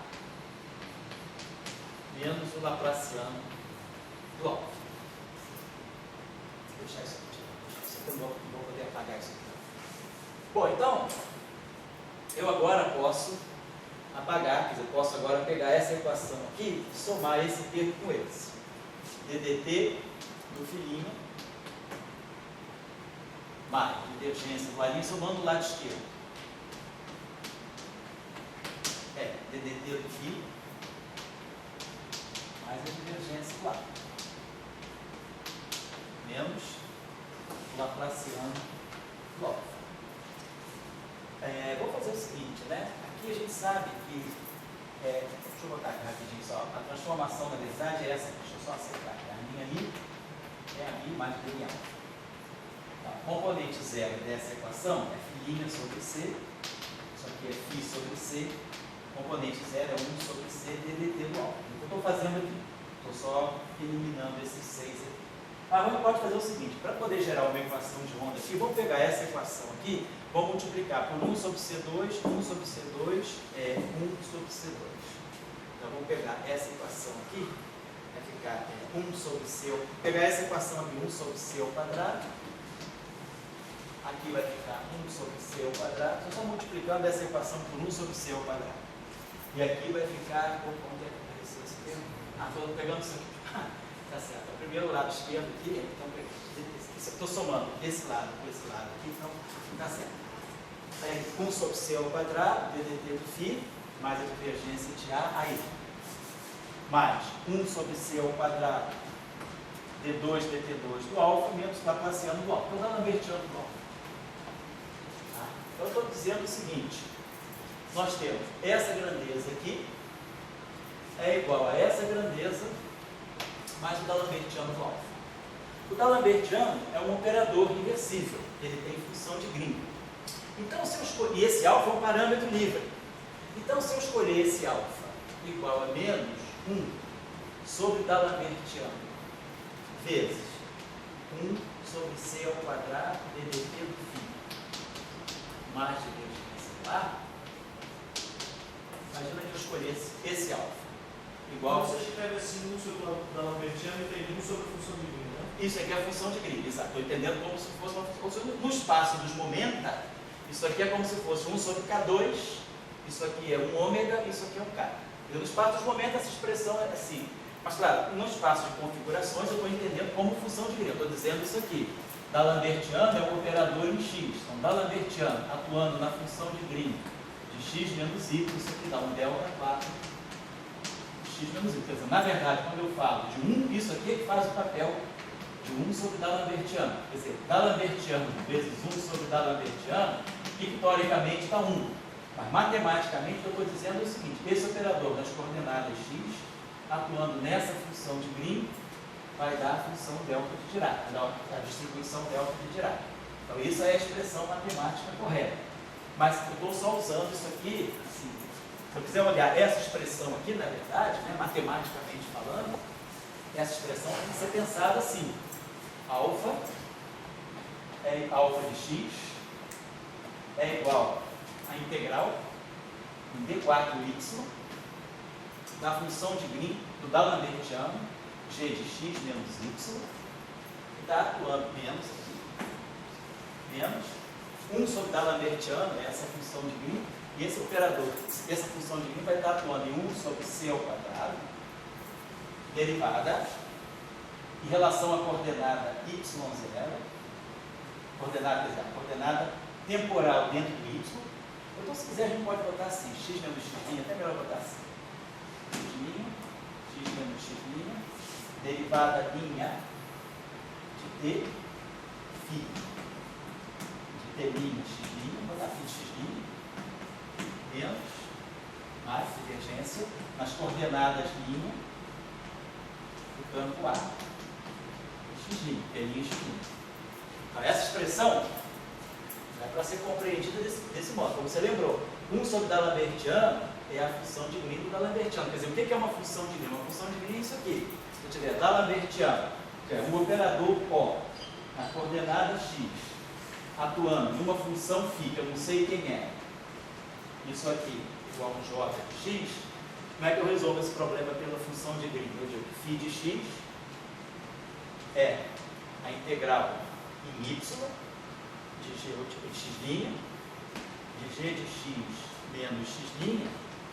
menos o laplaciano do alfa. Vou deixar isso aqui. Isso aqui eu não vou poder apagar isso aqui. Bom, então, eu agora posso apagar, quer dizer, eu posso agora pegar essa equação aqui e somar esse termo com esse. ddt do filhinho mais divergência do alinho somando o lado esquerdo. ddt do filho mais a divergência do lado. Menos o laplaciano do alfa. Vou fazer o seguinte, né? Aqui a gente sabe que, deixa eu botar aqui rapidinho só, a transformação na verdade é essa, deixa eu só acertar aqui, a minha I é a I mais B alfa. Então, componente zero dessa equação é filhinha sobre C, isso aqui é φ sobre C, componente zero é 1 sobre C ddt do alfa. O que eu estou fazendo aqui? Estou só eliminando esses 6 aqui. Mas a gente pode fazer o seguinte, para poder gerar uma equação de onda aqui, vamos pegar essa equação aqui, vamos multiplicar por 1 sobre C2, 1 sobre C2 é 1 sobre C2. Então, vamos pegar essa equação aqui, vai ficar 1 sobre C, pegar essa equação aqui, 1 sobre C ao quadrado, aqui vai ficar 1 sobre C ao quadrado, estou só multiplicando essa equação por 1 sobre C ao quadrado. E aqui vai ficar, onde é que apareceu esse termo? Estou pegando isso aqui. Tá certo. O primeiro lado esquerdo aqui, então, estou somando esse lado com esse lado aqui, então, tá certo. 1 sobre C ao quadrado, ddt do φ, mais a divergência de A, aí. Mais 1 sobre C ao quadrado, d2 dt2 do alfa, menos laplaciano do alfa. Estou dando lambertiano do alfa. Tá? Então, eu estou dizendo o seguinte, nós temos essa grandeza aqui, é igual a essa grandeza, mais o D'Alembertiano do alfa. O D'Alembertiano é um operador reversível, ele tem função de Green. Então, se eu escolher, e esse alfa é um parâmetro livre. Então, se eu escolher esse alfa igual a menos 1 sobre D'Alembertiano vezes 1 sobre C ao quadrado ddt do φ mais divergência do A, imagina que eu escolhesse esse alfa. Igual você escreve assim 1 sobre o D'Alembertiano e tem 1 sobre a função de Green, né? Isso aqui é a função de Green, exato. Estou entendendo como se fosse uma função. No espaço dos momenta, isso aqui é como se fosse 1 sobre K2, isso aqui é um ômega, isso aqui é um K. E no espaço dos momenta, essa expressão é assim. Mas, claro, no espaço de configurações, eu estou entendendo como função de Green. Eu estou dizendo isso aqui. D'Alembertiano é um operador em X. Então, D'Alembertiano atuando na função de Green de X menos Y, isso aqui dá um delta 4. X menos Y. Quer dizer, na verdade, quando eu falo de 1, isso aqui é que faz o papel de 1 sobre D'Alembertiano. Quer dizer, D'Alembertiano vezes 1 sobre D'Alembertiano, que teoricamente dá 1. Mas matematicamente, o que eu estou dizendo é o seguinte: esse operador das coordenadas x, atuando nessa função de Green, vai dar a função delta de Dirac, a distribuição delta de Dirac. Então, isso é a expressão matemática correta. Mas eu estou só usando isso aqui, assim. Se eu quiser olhar essa expressão aqui, na verdade, né, matematicamente falando, essa expressão tem que ser pensada assim: alfa de x é igual a integral em d4y da função de Green do D'Alembertiano g de x menos y, que está atuando menos aqui, menos 1 sobre D'Alembertiano, essa função de Green. E esse operador, essa função de Green vai estar atuando em 1 sobre c ao quadrado, derivada, em relação à coordenada y0, coordenada temporal dentro do y. Então, se quiser, a gente pode botar assim, x menos x', até melhor botar assim, x menos x', derivada linha de t, φ, de t' x', vou botar aqui x', menos, mais divergência, nas coordenadas linha do campo A, x', linha x'. Então, essa expressão é para ser compreendida desse modo. Como você lembrou, 1 sobre D'Alembertiano é a função de Green do D'Alembertiano. Quer dizer, o que é uma função de Green? Uma função de Green é isso aqui. Se eu tiver D'Alembertiano, que é um operador O, na coordenada x, atuando numa função φ, que eu não sei quem é, isso aqui, igual a um j de x, como é que eu resolvo esse problema pela função de Green? Eu digo que φ de x é a integral em y de g de x', de g de x menos x',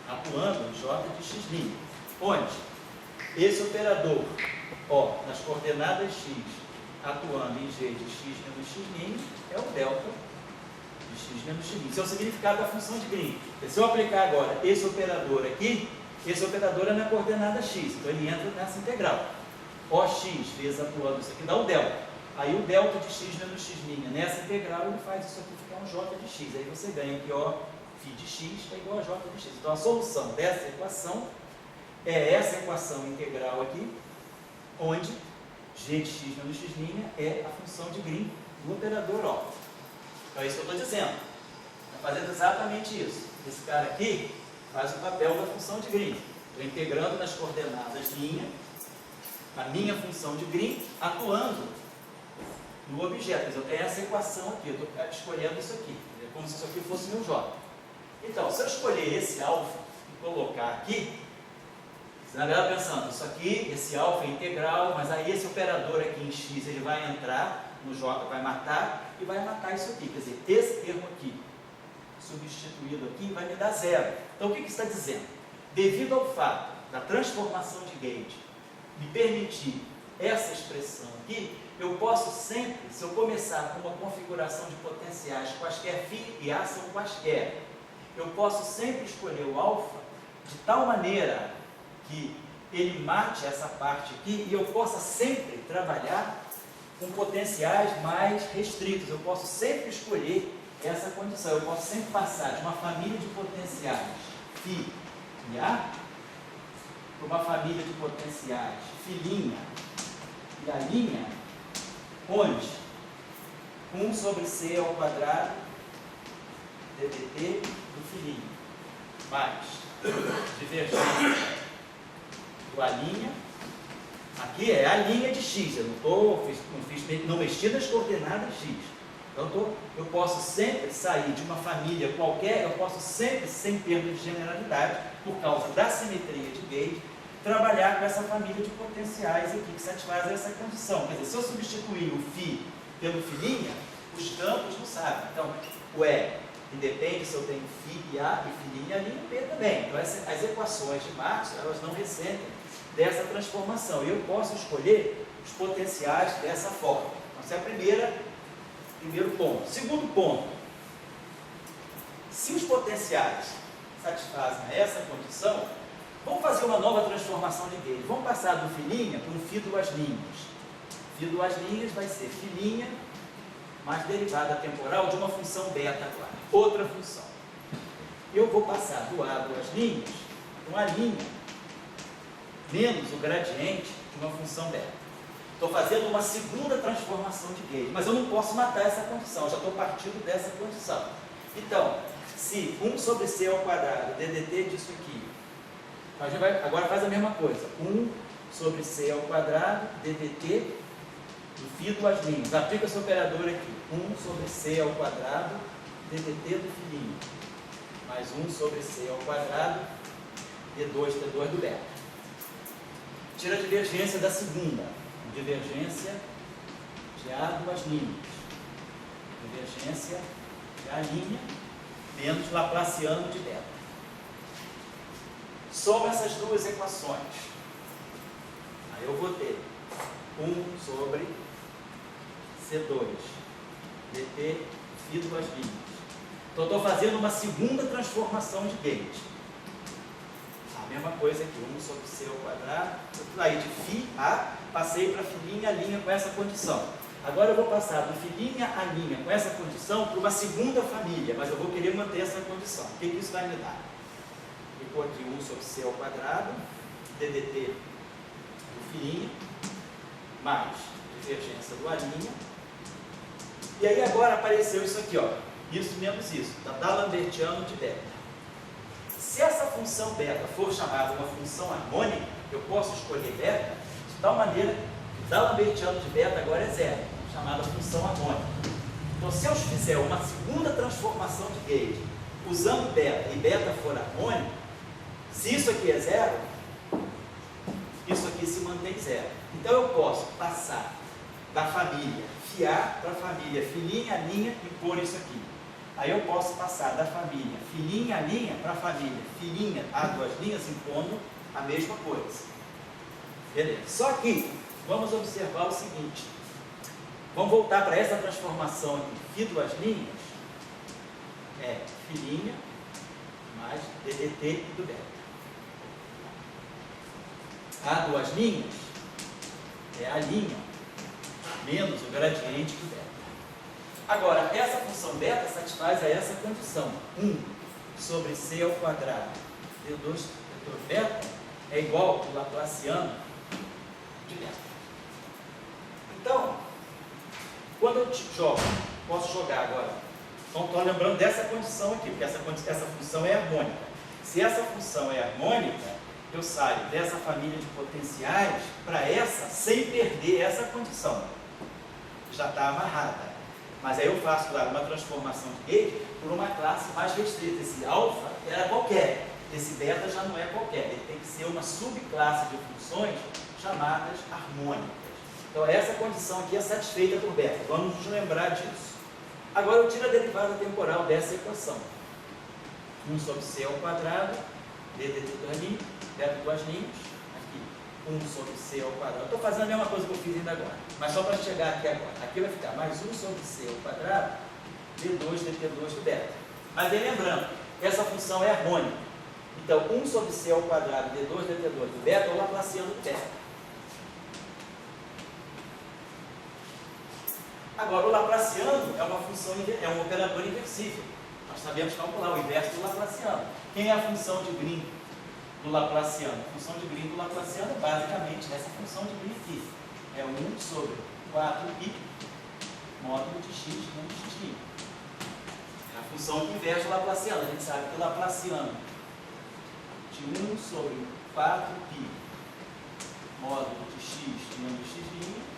atuando em j de x', onde esse operador, ó, nas coordenadas x, atuando em g de x menos x' é o delta de x menos x'. Isso é o significado da função de Green. Se eu aplicar agora esse operador aqui, esse operador é na coordenada x, então ele entra nessa integral. OX vezes atuando isso aqui dá o delta. Aí o delta de x menos x' nessa integral ele faz isso aqui ficar um j de x. Aí você ganha que ó, φ de x é igual a j de x. Então a solução dessa equação é essa equação integral aqui, onde g de x menos x' é a função de Green do operador ó. Então é isso que eu estou dizendo. Está fazendo exatamente isso. Esse cara aqui faz o papel da função de Green. Estou integrando nas coordenadas a minha função de Green atuando no objeto. Quer dizer, eu tenho essa equação aqui, eu estou escolhendo isso aqui. É como se isso aqui fosse meu J. Então, se eu escolher esse alfa e colocar aqui, você na verdade pensando, isso aqui, esse alfa é integral, mas aí esse operador aqui em x, ele vai entrar no J, vai matar, e vai matar isso aqui. Quer dizer, esse termo aqui, substituído aqui, vai me dar zero. Então, o que está dizendo? Devido ao fato da transformação de Gauge me permitir essa expressão aqui, eu posso sempre, se eu começar com uma configuração de potenciais quaisquer φ e A são quaisquer, eu posso sempre escolher o alfa de tal maneira que ele mate essa parte aqui e eu possa sempre trabalhar com potenciais mais restritos. Eu posso sempre escolher essa condição. Eu posso sempre passar de uma família de potenciais φ e A para uma família de potenciais φ' e A', onde 1 sobre c ao quadrado ddt do φ' mais divergência do A', aqui é a linha de x, eu não mexi nas coordenadas x. Então eu posso sempre sair de uma família qualquer, eu posso sempre, sem perda de generalidade, por causa da simetria de Gauge, trabalhar com essa família de potenciais aqui que satisfazem essa condição. Quer dizer, se eu substituir o φ pelo φ', os campos não sabem. Então, o E independe se eu tenho φ e A e φ' ali e o P também. Então, as equações de Marx, elas não ressentem dessa transformação. E eu posso escolher os potenciais dessa forma. Então, esse é o primeiro ponto. Segundo ponto, se os potenciais satisfazem essa condição, vamos fazer uma nova transformação de Gauge. Vamos passar do φ' para um φ duas linhas. Φ duas linhas vai ser φ' mais derivada temporal de uma função beta agora. Outra função. Eu vou passar do A duas linhas para uma linha menos o gradiente de uma função beta. Estou fazendo uma segunda transformação de Gauge, mas eu não posso matar essa condição, eu já estou partindo dessa condição. Então, se 1 sobre c ao quadrado ddt disso aqui, a gente vai, agora faz a mesma coisa, 1 sobre c ao quadrado ddt do φ duas linhas. Aplica esse operador aqui, 1 sobre c ao quadrado ddt do φ', mais 1 sobre c ao quadrado d2 do beta. Tira a divergência da segunda, divergência de A duas linhas, divergência de A' menos laplaciano de beta. Soma essas duas equações. Aí eu vou ter 1 sobre C2 dt φ duas linhas. Então eu estou fazendo uma segunda transformação de Gauge. A mesma coisa aqui, 1 sobre c ao quadrado, aí de φ a, passei para φ' A' com essa condição. Agora eu vou passar do φ' A' com essa condição para uma segunda família, mas eu vou querer manter essa condição. O que isso vai me dar? Ficou aqui 1 sobre c ao quadrado, ddt do φ', mais divergência do A'. E aí agora apareceu isso aqui, ó, isso menos isso, da D'Alembertiano de beta. Se essa função beta for chamada uma função harmônica, eu posso escolher beta de tal maneira que o D'Alembertiano de beta agora é zero, chamada função harmônica. Então, se eu fizer uma segunda transformação de Gauge usando beta e beta for harmônico, se isso aqui é zero, isso aqui se mantém zero. Então eu posso passar da família FIA para a família fininha, linha e pôr isso aqui. Aí eu posso passar da família fininha, linha para a família fininha, A duas linhas, impondo a mesma coisa. Beleza. Só que, vamos observar o seguinte. Vamos voltar para essa transformação aqui. Φ duas linhas é fininha mais DDT do beta. A duas linhas é a linha menos o gradiente do beta. Agora, essa função beta satisfaz a essa condição. 1 sobre C ao quadrado D2 vetor beta é igual ao laplaciano de beta. Então, quando eu jogo, posso jogar agora. Então, estou lembrando dessa condição aqui, porque essa função é harmônica. Se essa função é harmônica, eu saio dessa família de potenciais para essa sem perder essa condição. Já está amarrada. Mas aí eu faço, claro, uma transformação de gauge por uma classe mais restrita. Esse alfa era qualquer, esse beta já não é qualquer. Ele tem que ser uma subclasse de funções chamadas harmônicas. Então essa condição aqui é satisfeita por beta. Vamos nos lembrar disso. Agora eu tiro a derivada temporal dessa equação. 1 sobre C ao quadrado, DDT duas linhas, beta duas linhas, aqui 1 sobre C ao quadrado. Estou fazendo a mesma coisa que eu fiz ainda agora, mas só para chegar aqui agora. Aqui vai ficar mais 1 sobre C ao quadrado, D2, DT2 do beta. Mas aí lembrando, essa função é harmônica. Então 1 sobre C ao quadrado, D2, DT2 do beta é o laplaciano do beta. Agora, o laplaciano é uma função, é um operador inversível. Nós sabemos calcular o inverso do laplaciano. Quem é a função de Green do laplaciano? A função de Green do laplaciano é basicamente essa função de Green aqui. É 1 sobre 4π módulo de x menos x'. É a função que inverte o laplaciano. A gente sabe que o laplaciano de 1 sobre 4π módulo de x menos x'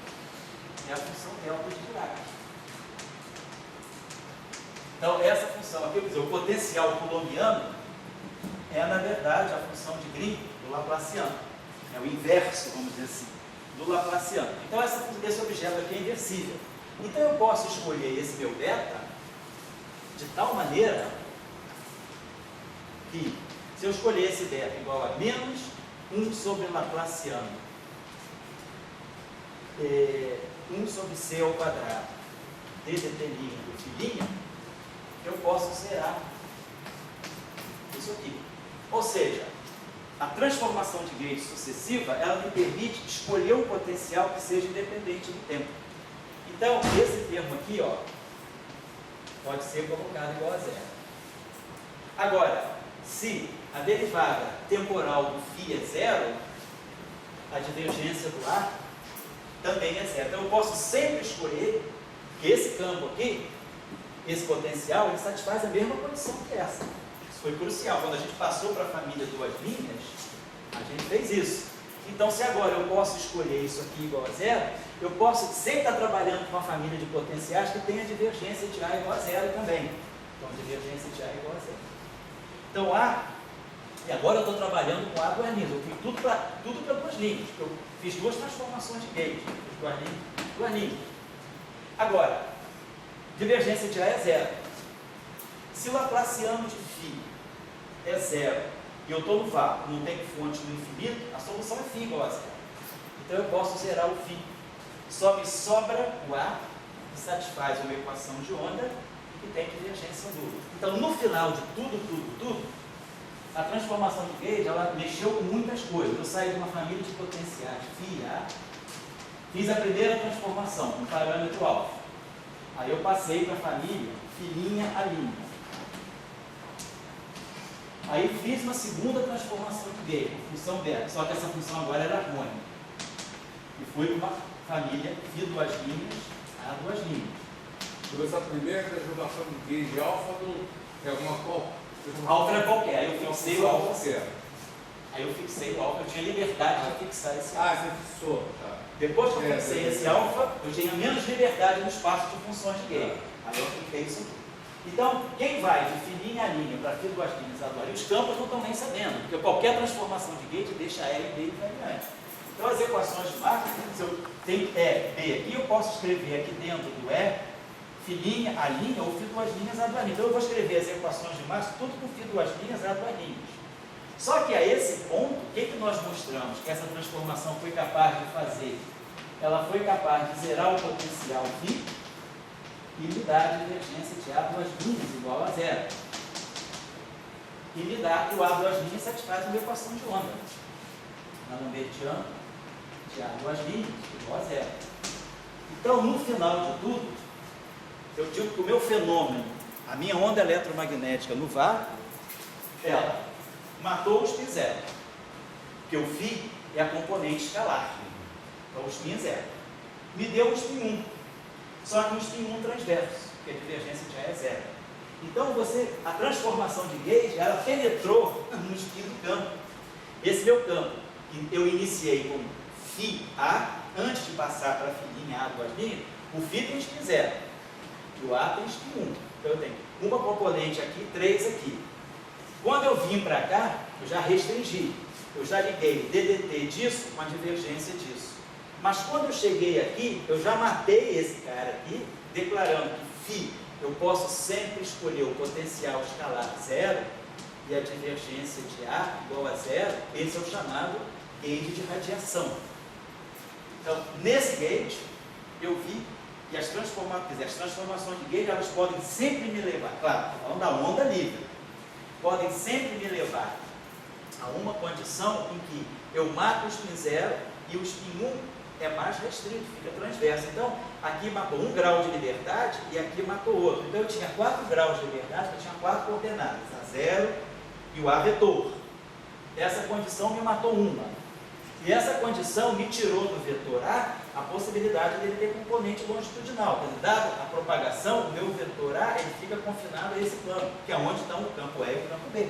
é a função delta de Dirac. Então, essa função aqui, quer dizer, o potencial coulombiano é, na verdade, a função de Green do laplaciano. É o inverso, vamos dizer assim, do laplaciano. Então, esse objeto aqui é inversível. Então, eu posso escolher esse meu beta de tal maneira que, se eu escolher esse beta igual a menos 1 sobre laplaciano 1 sobre C ao quadrado, DDT' do filinha, eu posso zerar isso aqui. Ou seja, a transformação de gauge sucessiva, ela me permite escolher um potencial que seja independente do tempo. Então, esse termo aqui, ó, pode ser colocado igual a zero. Agora, se a derivada temporal do φ é zero, a divergência do ar também é zero. Então eu posso sempre escolher que esse campo aqui, esse potencial, ele satisfaz a mesma condição que essa. Isso foi crucial. Quando a gente passou para a família duas linhas, a gente fez isso. Então, se agora eu posso escolher isso aqui igual a zero, eu posso sempre estar trabalhando com uma família de potenciais que tenha divergência de A igual a zero também. Então, divergência de A igual a zero. Então, A, e agora eu estou trabalhando com A duas linhas. Eu fiz tudo para duas linhas. Eu fiz duas transformações de gauge. Duas linhas. Agora, divergência de A é zero. Se o laplaciano de φ é zero e eu estou no vácuo, não tem fonte no infinito, a solução é φ igual a zero. Então eu posso zerar o φ. Só me sobra o A, que satisfaz uma equação de onda e que tem divergência dupla. Então, no final de tudo, a transformação de gauge, ela mexeu com muitas coisas. Eu saí de uma família de potenciais φ A, fiz a primeira transformação com parâmetro alfa. Aí eu passei para a família fininha a linha. Aí fiz uma segunda transformação de gauge, função beta, só que essa função agora era harmônica. E fui para uma família φ duas linhas a duas linhas. Por essa primeira transformação de gauge alfa é alguma coisa? Alfa era qualquer, aí eu fixei o alfa. Qualquer. Aí eu fixei o alfa, eu tinha liberdade de fixar esse alfa. Ah, você fixou, tá. Depois que eu fixei esse alfa, eu tinha menos liberdade no espaço de funções de gauge. Aí eu fiquei isso aqui. Então, quem vai de filinha a linha para fio duas linhas a duas linhas, os campos não estão nem sabendo, porque qualquer transformação de gate deixa E e B invariante. Então, as equações de Markov, se eu tenho E, B aqui, eu posso escrever aqui dentro do E, filinha a linha ou fio duas linhas a duas linhas. Então, eu vou escrever as equações de Markov tudo com fio duas linhas a duas linhas. Só que a esse ponto, o que nós mostramos que essa transformação foi capaz de fazer? Ela foi capaz de zerar o potencial φ e me dar a divergência de A duas linhas igual a zero. E me dá que o A duas linhas satisfaz uma equação de onda. Na Lambertiana, de A duas linhas igual a zero. Então, no final de tudo, eu digo que o meu fenômeno, a minha onda eletromagnética no VAR, ela matou o spin zero. Porque o φ é a componente escalar. Então, o spin é zero. Me deu o spin 1. Só que um spin 1 transverso, porque a divergência de A é zero. Então, a transformação de gauge, ela penetrou no spin do campo. Esse meu campo, eu iniciei com φ A, antes de passar para a filinha A duas linhas, o φ tem spin zero, e o A tem spin 1. Então, eu tenho uma componente aqui, 3 aqui. Quando eu vim para cá, eu já restringi. Eu já liguei DDT disso com a divergência disso. Mas quando eu cheguei aqui, eu já matei esse cara aqui, declarando que φ, eu posso sempre escolher o potencial escalar zero e a divergência de A igual a zero. Esse é o chamado gauge de radiação. Então, nesse gauge, eu vi que as transformações de gauge, elas podem sempre me levar, claro, falando da onda livre, podem sempre me levar a uma condição em que eu mato o spin zero e o spin 1 é mais restrito, fica transverso. Então, aqui matou 1 grau de liberdade e aqui matou outro. Então, eu tinha 4 graus de liberdade, eu tinha 4 coordenadas, a zero e o A vetor. Essa condição me matou uma. E essa condição me tirou do vetor A possibilidade dele ter componente longitudinal. Quer dizer, dada a propagação, o meu vetor A ele fica confinado a esse plano, que é onde estão o campo E e o campo B.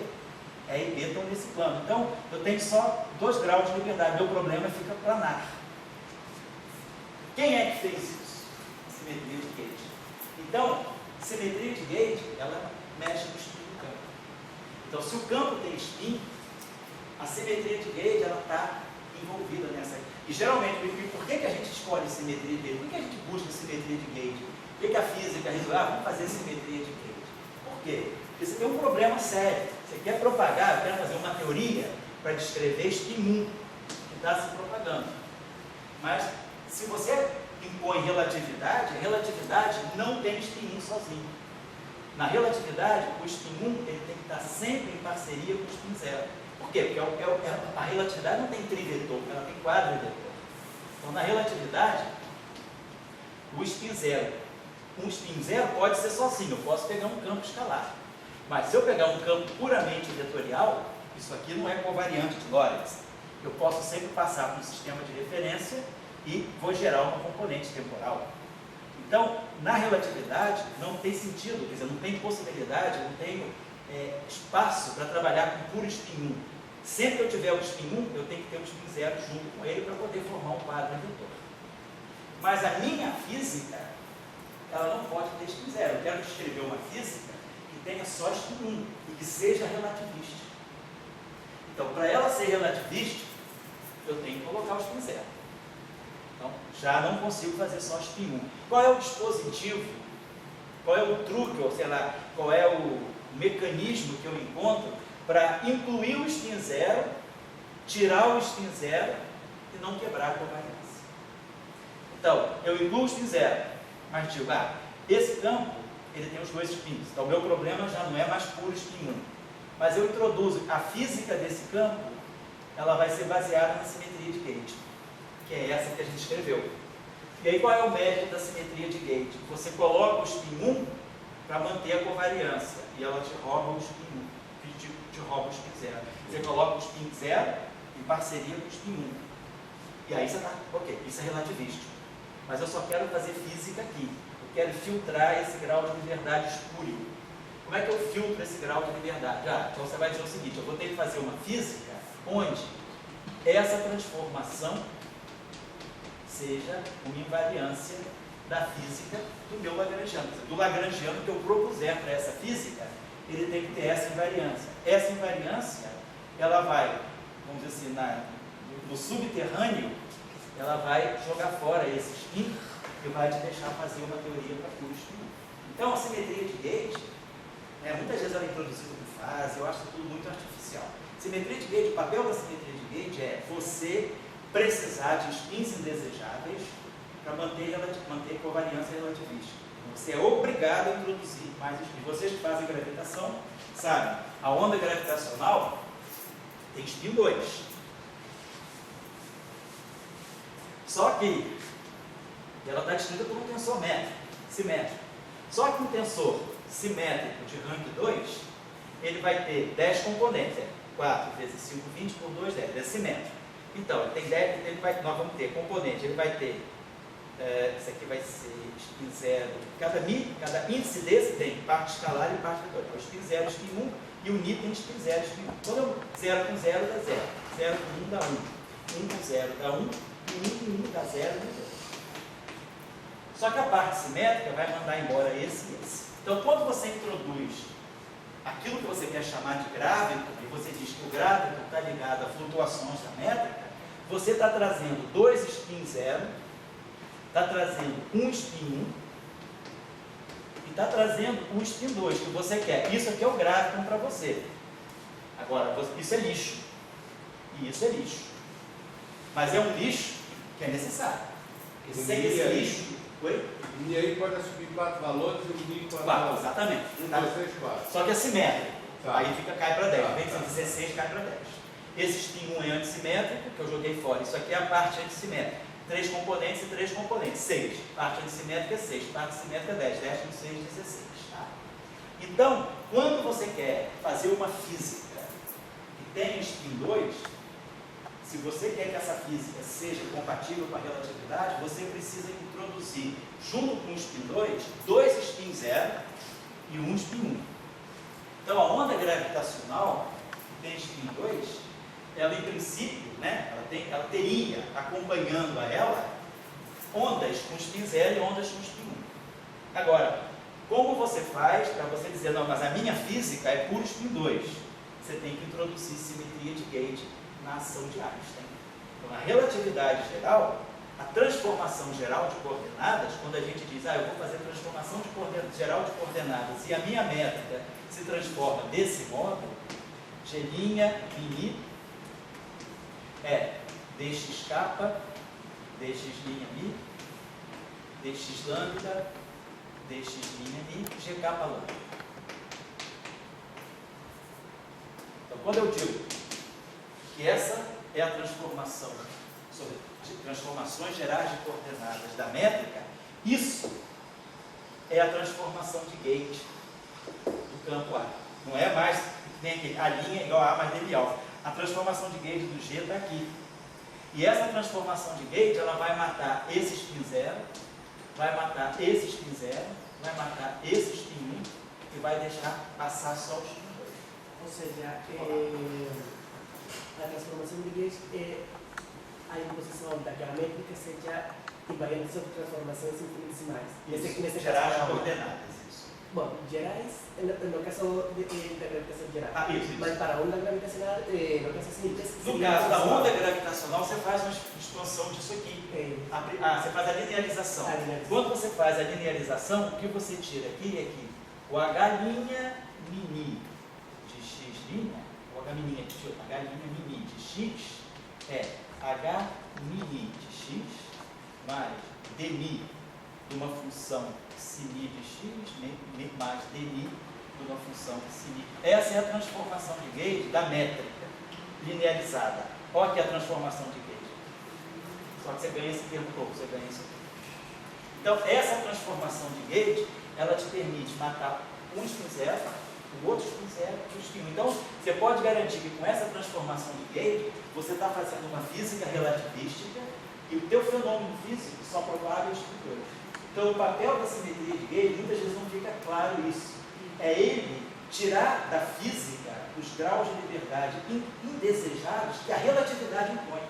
E e B estão nesse plano. Então, eu tenho só 2 graus de liberdade. Meu problema fica planar. Quem é que fez isso? Simetria de gauge. Então, simetria de gauge, ela mexe no spin do campo. Então, se o campo tem spin, a simetria de gauge, ela está envolvida nessa. E geralmente, por que a gente escolhe simetria de gauge? Por que a gente busca simetria de gauge? Por que a física resolveu, vamos fazer simetria de gauge? Por quê? Porque você tem um problema sério. Você quer propagar, quer fazer uma teoria para descrever spin 1 que está se propagando. Mas, se você impõe relatividade, a relatividade não tem spin 1 sozinho. Na relatividade, o spin 1 ele tem que estar sempre em parceria com o spin 0. Por quê? Porque a relatividade não tem trivetor, ela tem quadrivetor. Então, na relatividade, o spin 0, um spin 0 pode ser sozinho, eu posso pegar um campo escalar. Mas se eu pegar um campo puramente vetorial, isso aqui não é covariante de Lorentz. Eu posso sempre passar para um sistema de referência e vou gerar uma componente temporal. Então, na relatividade, não tem sentido, quer dizer, não tem possibilidade, não tenho espaço para trabalhar com puro spin 1. Sempre que eu tiver o spin 1, eu tenho que ter o spin 0 junto com ele para poder formar um quadro vetor. Mas a minha física, ela não pode ter spin 0. Eu quero escrever uma física que tenha só spin 1 e que seja relativista. Então, para ela ser relativista, eu tenho que colocar o spin 0. Então, já não consigo fazer só spin 1. Qual é o dispositivo, qual é o truque, ou sei lá, qual é o mecanismo que eu encontro para incluir o spin 0, tirar o spin 0 e não quebrar a covariância? Então, eu incluo o spin 0, mas digo, esse campo, ele tem os 2 spins. Então, o meu problema já não é mais puro spin 1. Mas eu introduzo a física desse campo, ela vai ser baseada na simetria de gauge, que é essa que a gente escreveu. E aí, qual é o método da simetria de gauge? Você coloca o spin 1 para manter a covariância, e ela te rouba o spin 1, te rouba o spin 0. Você coloca o spin 0 em parceria com o spin 1. E aí você está, ok, isso é relativístico. Mas eu só quero fazer física aqui. Eu quero filtrar esse grau de liberdade espúrio. Como é que eu filtro esse grau de liberdade? Então você vai dizer o seguinte, eu vou ter que fazer uma física onde essa transformação seja uma invariância da física do meu lagrangiano. Quer dizer, do lagrangiano que eu propuser para essa física, ele tem que ter essa invariância. Essa invariância, ela vai, vamos dizer assim, no subterrâneo, ela vai jogar fora esse spin e vai te deixar fazer uma teoria para puro spin. Então, a simetria de gauge, muitas vezes ela é introduzida por fase, eu acho tudo muito artificial. Simetria de gauge, o papel da simetria de gauge é você precisar de spins indesejáveis para manter covariância relativista. Você é obrigado a introduzir mais spins. Vocês que fazem gravitação sabem, a onda gravitacional tem spin 2. Só que ela está descrita por um tensor simétrico. Só que um tensor simétrico de rank 2, ele vai ter 10 componentes. 4 vezes 5, 20 por 2, 10. É simétrico. Então, ele tem 10, nós vamos ter componente, ele vai ter, isso aqui vai ser spin 0. Cada índice desse tem parte escalar e parte vetorial. O spin 0, spin 1 e o Ni tem spin 0, spin 1. Quando eu 0 com 0 dá 0. 0 com 1 dá 1. 1 com 0 dá 1. E 1 com 1 dá 0 dá 0. Só que a parte simétrica vai mandar embora esse e esse. Então, quando você introduz aquilo que você quer chamar de gráviton, e você diz que o gráviton está ligado a flutuações da métrica, você está trazendo 2 spin 0, está trazendo um spin 1 e está trazendo um spin 2 que você quer. Isso aqui é o gráviton para você. Agora, isso é lixo. E isso é lixo. Mas é um lixo que é necessário. Porque sem esse lixo... Oi? E aí pode assumir 4 valores e o Ni 4 valores. Exatamente. 1, 2, 3, 4. Só que é simétrico. Tá. Aí cai para 10. Tá, Vem de 16, cai para 10. Esse spin 1 é antissimétrico, que eu joguei fora. Isso aqui é a parte antissimétrica. 3 componentes e 3 componentes. 6. Parte antissimétrica é 6. Parte simétrica é 10. 10 com 6, 16. Tá? Então, quando você quer fazer uma física que tem spin 2, se você quer que essa física seja compatível com a relatividade, você precisa introduzir, junto com o spin 2, 2 spin 0 e 1 spin 1. Então, a onda gravitacional que tem spin 2, ela em princípio, ela teria, acompanhando a ela, ondas com spin 0 e ondas com spin 1. Agora, como você faz para você dizer, não, mas a minha física é puro spin 2? Você tem que introduzir simetria de gauge na ação de Einstein. Então, na relatividade geral, a transformação geral de coordenadas, quando a gente diz, eu vou fazer transformação geral de coordenadas e a minha métrica se transforma desse modo, G', μ, é dx kappa, dx' mi, dx lambda, dx' mi, g kappa lambda. Então, quando eu digo que essa é a transformação sobre transformações gerais de coordenadas da métrica, isso é a transformação de gauge do campo A. Não é mais nem aqui, a linha igual a mais dB alfa. A transformação de gauge do G está aqui. E essa transformação de gauge, ela vai matar esse spin 0, vai matar esse spin 0, vai matar esse spin 1 e vai deixar passar só o spin 2. Ou seja, a transformação de gauge a imposição daquela métrica seja invariante sobre transformações infinitesimais. Nesse gerais de coordenadas. Bom, gerais, no caso da gravitação geral. Isso. Mas para a onda gravitacional, no caso simples. No caso da onda gravitacional, você faz uma expansão disso aqui. Você faz a linearização. Quando você faz a linearização, o que você tira aqui é que o H' mini de x', o H' mini de x é H' mini de x mais dmi de uma função sinη de x mais dmi de uma função sinη. Essa é a transformação de gauge da métrica linearizada. Olha aqui a transformação de gauge. Só que você ganha esse termo todo, você ganha isso aqui. Então, essa transformação de gauge, ela te permite matar um spin 0, o outro spin 0 e o spin 1. Então, você pode garantir que com essa transformação de gauge, você está fazendo uma física relativística e o teu fenômeno físico só propaga o spin 2. Então, o papel da simetria de gauge, muitas vezes não fica claro isso. É ele tirar da física os graus de liberdade indesejados que a relatividade impõe.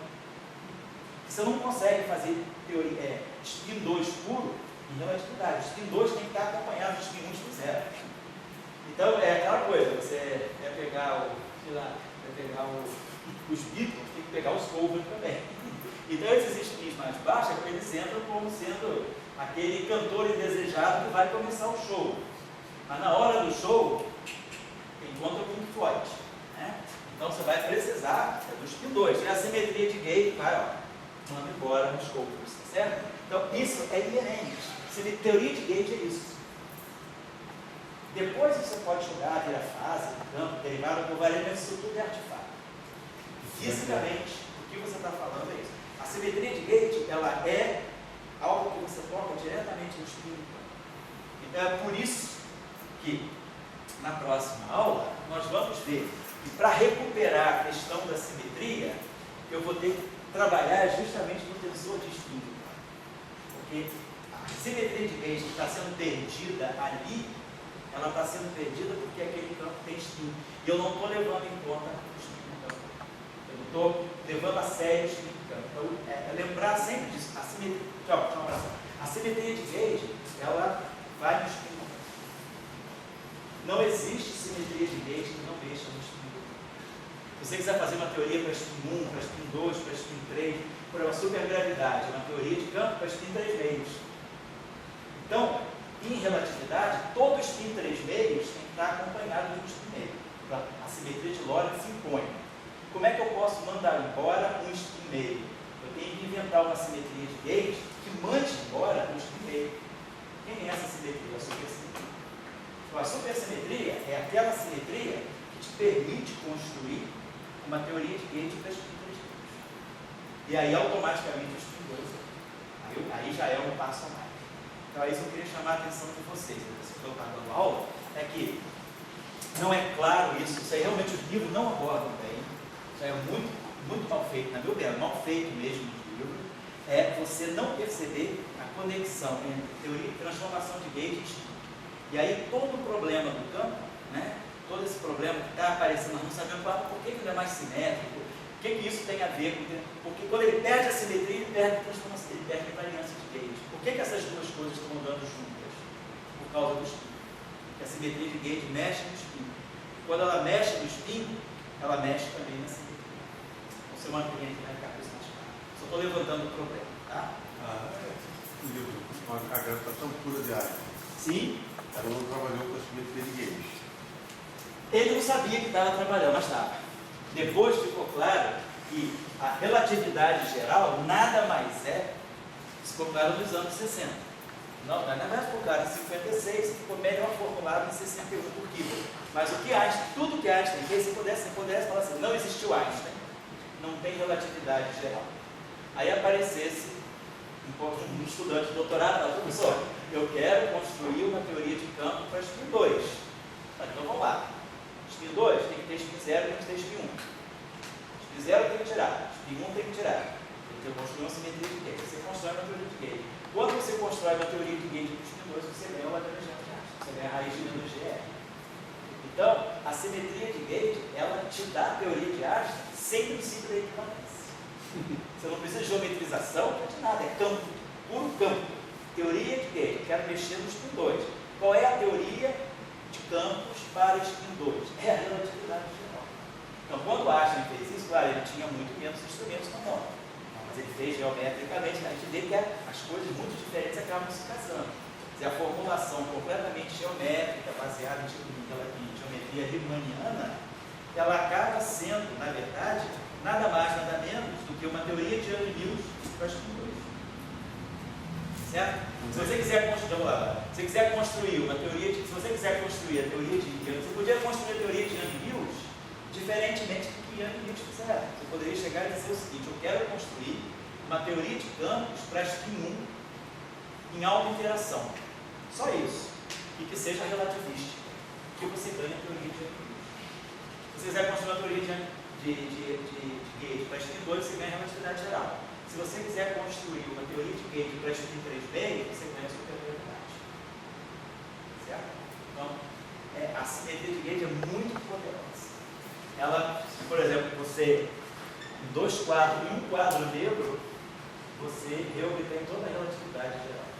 Você não consegue fazer teoria, spin 2 puro em relatividade. O spin 2 tem que estar acompanhado do spin 1 e spin 0. Então, é aquela coisa, você quer pegar os Beatles, tem que pegar os covers também. Então, esses spins mais baixos, eles entram como sendo aquele cantor indesejado que vai começar o show. Mas na hora do show, encontra o Pink Floyd, né? Então, você vai precisar do spin 2. E a simetria de gate vai, ó, manda embora nos covers, certo? Então, isso é inerente. Teoria de gate é isso. Depois você pode jogar, ter a fase, campo, derivada, covariante, isso tudo é artefato. Fisicamente, o que você está falando é isso. A simetria de gate, ela é algo que você toca diretamente no espírito. Então é por isso que na próxima aula nós vamos ver que para recuperar a questão da simetria, eu vou ter que trabalhar justamente no tensor de espírito. Porque a simetria de gate que está sendo perdida ali, ela está sendo perdida porque aquele campo tem spin. E eu não estou levando em conta o spin no campo. Eu não estou levando a sério o spin no campo. Então, lembrar sempre disso. A simetria de gauge, ela vai no spin no campo. Não existe simetria de gauge que não mexa no spin no campo. Se você quiser fazer uma teoria para spin 1, para spin 2, para spin 3, para uma supergravidade, uma teoria de campo para spin 3 meios. Então, em relatividade, todo spin 3 meios tem que estar acompanhado de um spin meio. A simetria de Lorentz se impõe. Como é que eu posso mandar embora um spin meio? Eu tenho que inventar uma simetria de gauge que mande embora um spin meio. Quem é essa simetria? A supersimetria. Então, a supersimetria é aquela simetria que te permite construir uma teoria de gauge para spin 3 meios. E aí, automaticamente, o spin 2. Aí já é um passo a mais. Então, é isso que eu queria chamar a atenção de vocês, se eu estou dando aula, é que não é claro isso aí realmente os livros não abordam bem, isso aí é muito mal feito, na minha opinião, mal feito mesmo no livro, é você não perceber a conexão entre teoria de transformação de gauge e spin. E aí todo o problema do campo, né, todo esse problema que está aparecendo, nós não sabemos por que ele é mais simétrico, o que isso tem a ver com... Porque quando ele perde a simetria, ele perde a transformação, ele perde a invariância de gauge. Por que essas duas coisas estão andando juntas? Por causa do spin. Porque a simetria de gauge mexe no spin. Quando ela mexe no spin, ela mexe também na simetria. Então, semana que vem a gente vai ficar com isso mais claro. Só estou levantando o problema, tá? A gravitação pura de área. Sim. Ela não trabalhou com a simetria de gauge. Ele não sabia que estava trabalhando, mas estava. Depois ficou claro que a relatividade geral nada mais é. Isso ficou claro nos anos 60. Não, na verdade ficou claro em 56, ficou melhor formulado em 61 por Kibble. Mas o que Einstein, tudo que Einstein fez, se pudesse falar assim, não existiu Einstein, não tem relatividade geral. Aí aparecesse um estudante de doutorado, fala, professor, eu quero construir uma teoria de campo para spin 2. Então vamos lá. Spin 2 tem que ter spin 0, tem que ter spin 1. Spin 0 tem que tirar, spin 1 tem que tirar. Você construir uma simetria de gauge. Você constrói uma teoria de gauge. Quando você constrói uma teoria de gauge com spin 2, você ganha o Lagrangiano de Einstein. Você ganha a raiz de menos GR. Então, a simetria de gauge, ela te dá a teoria de Einstein sem princípio da equivalência. Você não precisa de geometrização, não de nada. É campo, puro campo. Teoria de gauge. Eu quero mexer no spin 2. Qual é a teoria de campos para spin 2? É a relatividade geral. Então, quando Einstein fez isso, claro, ele tinha muito menos instrumentos na mão. Mas ele fez geometricamente, a gente vê que as coisas muito diferentes acabam se casando. Se a formulação completamente geométrica, baseada em geometria riemanniana, ela acaba sendo, na verdade, nada mais, nada menos do que uma teoria de Yang-Mills para as figuras. Certo? Se você quiser construir uma teoria se você quiser construir a teoria de Yang, você podia construir a teoria de Yang-Mills diferentemente do que Yang-Mills fizeram. Você poderia chegar e dizer o seguinte: eu quero construir uma teoria de campos para spin 1 em alta interação. Só isso. E que seja relativística. Que você ganha a teoria de Yang-Mills. Se você quiser construir uma teoria de gauge para spin 2, você ganha a relatividade geral. Se você quiser construir uma teoria de gauge para spin 3 meio, você ganha a supergravidade. Certo? Então, a simetria de gauge é muito poderosa. Ela, por exemplo, você, em dois quadros e um quadro negro, você reobtém toda a relatividade geral.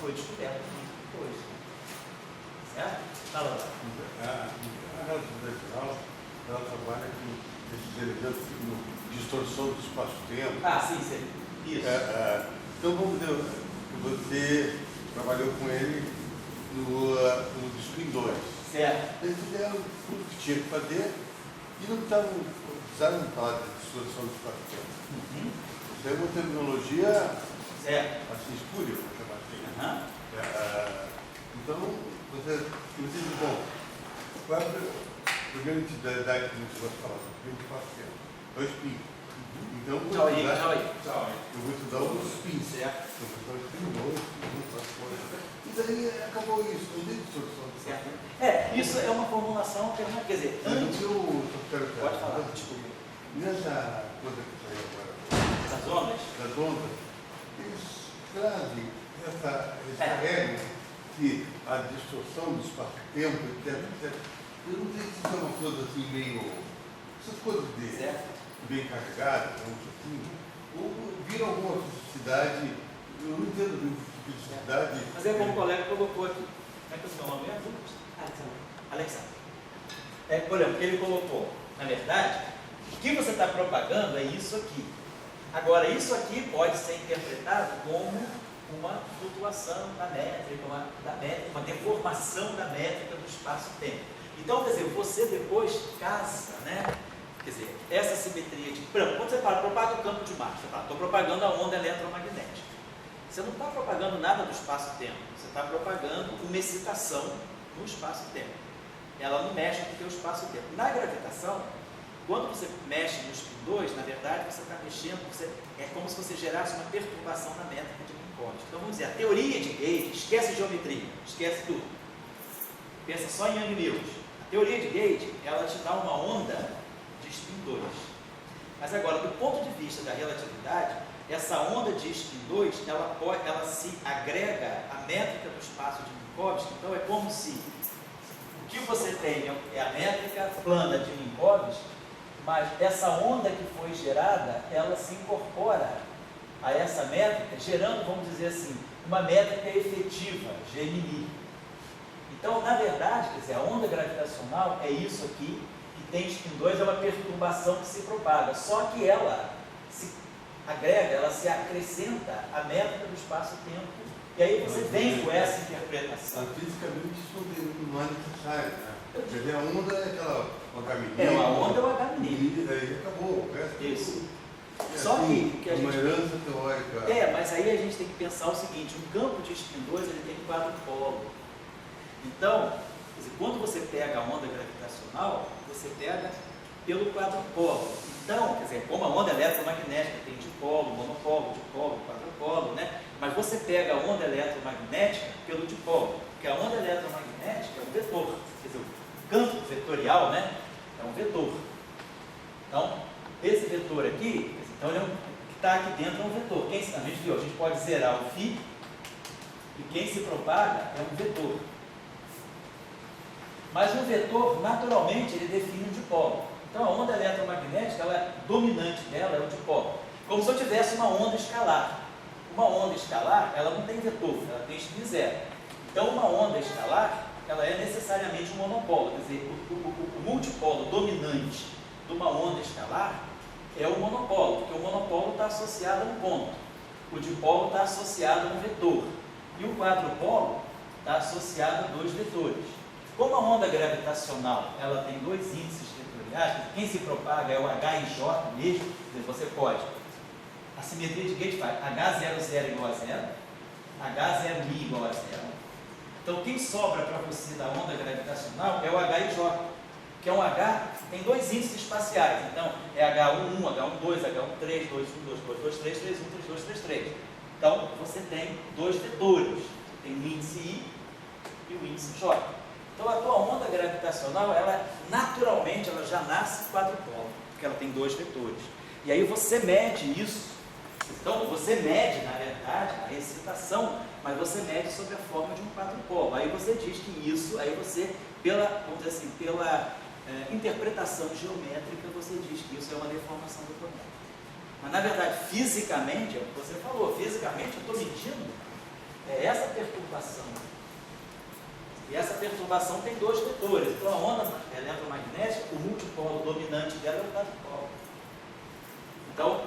foi descoberta muito depois. Certo? Fala lá. A relatividade geral, ela trabalha com esses elementos de distorção do espaço-tempo. Ah, sim, sim. Isso. Então, vamos dizer que você trabalhou com ele no Spin 2. Certo. Eles fizeram tudo que tinha que fazer e não precisaram falar de distorção do espaço-tempo. Uhum. Isso é uma terminologia Certo. assim, espúria, vou chamar assim. Uhum. Então, você diz, bom, qual é a primeira entidade que você vai falar? O primeiro espaço-tempo. É o spin. Então, Tchau aí, tchau aí. eu vou estudar o spin. Certo. Eu vou estudar o spin 2, e daí acabou isso, não tem distorção. Certo. Isso é uma formulação que, quer dizer, antes. Pode falar, desculpa. Nessa coisa que saiu agora, Das ondas? das ondas, eles trazem essa regra que a distorção do espaço-tempo, etc. Eu não sei se isso é uma coisa assim meio. Essas coisas bem carregadas, assim, ou vira alguma felicidade. Eu não entendo bem felicidade. Mas é como o colega colocou aqui. Como é que é o seu nome mesmo? Alexandre. Por exemplo, ele colocou, na verdade, o que você está propagando é isso aqui. Agora, isso aqui pode ser interpretado como uma flutuação da métrica, uma deformação da métrica do espaço-tempo. Então, quer dizer, você depois casa, né? Quer dizer, essa simetria de... Quando você fala, propaga o campo de Marx, você fala, estou propagando a onda eletromagnética. Você não está propagando nada do espaço-tempo, você está propagando uma excitação no espaço-tempo. Ela não mexe com o teu espaço-tempo. Na gravitação, quando você mexe no spin 2, na verdade, você está mexendo, é como se você gerasse uma perturbação na métrica de Minkowski. Então, vamos dizer, a teoria de Gauge, esquece geometria, esquece tudo. Pensa só em Young-Mills. A teoria de Gauge, ela te dá uma onda de spin 2. Mas agora, do ponto de vista da relatividade, essa onda de spin 2, ela se agrega à métrica do espaço de Minkowski. Então, é como se o que você tem é a métrica plana de Minkowski, mas essa onda que foi gerada, ela se incorpora a essa métrica, gerando, vamos dizer assim, uma métrica efetiva, GMI. Então, na verdade, quer dizer, a onda gravitacional é isso aqui, que tem spin 2, é uma perturbação que se propaga, só que ela se agrega, ela se acrescenta à métrica do espaço-tempo, e aí você vem com essa interpretação. Fisicamente isso não é necessário, né? Quer dizer, a onda é aquela H-menina. A onda é o H-menina. E daí acabou, o resto. Isso. É Só assim, que a uma gente... herança teórica. Mas aí a gente tem que pensar o seguinte, um campo de spin 2 ele tem 4 polos. Então, quer dizer, quando você pega a onda gravitacional, você pega pelo quadrupolo. Então, quer dizer, como a onda eletromagnética tem dipolo, monopolo, dipolo, quadrupolo, né? Mas você pega a onda eletromagnética pelo dipolo, porque a onda eletromagnética é um vetor, quer dizer, o campo vetorial, né? É um vetor. Então, esse vetor aqui, então ele que está aqui dentro é um vetor. A gente viu, a gente pode zerar o φ, e quem se propaga é um vetor. Mas um vetor, naturalmente, ele define um dipolo. Então, a onda eletromagnética, a dominante dela é o dipolo. Como se eu tivesse uma onda escalar. Uma onda escalar, ela não tem vetor, ela tem spin zero. Então, uma onda escalar, ela é necessariamente um monopolo. Quer dizer, o multipolo dominante de uma onda escalar é o monopolo, porque o monopolo está associado a um ponto. O dipolo está associado a um vetor. E o quadrupolo está associado a 2 vetores. Como a onda gravitacional ela tem 2 índices vetoriais, quem se propaga é o H e J mesmo, quer dizer, você pode. A simetria de Gauge faz H00 igual a 0, H0i igual a 0. Então, quem sobra para você da onda gravitacional é o H e J, que é um H, tem 2 índices espaciais. Então, é H11, H12, H13, 2, 1, 2, 2, 2, 3, 3, 1, 3, 2, 3, 3. Então, você tem 2 vetores. Tem o índice I e o índice J. Então, a tua onda gravitacional, ela naturalmente, ela já nasce quadrupolo, porque ela tem 2 vetores. E aí você mede isso. Então, você mede, na verdade, a excitação, mas você mede sob a forma de um quadrupolo. Aí você diz que isso, aí você, vamos dizer assim, pela interpretação geométrica, você diz que isso é uma deformação do planeta. Mas, na verdade, fisicamente, é o que você falou, fisicamente eu estou medindo É essa perturbação. E essa perturbação tem dois vetores. Então, a onda eletromagnética, o multipolo dominante dela é o quadrupolo. Então,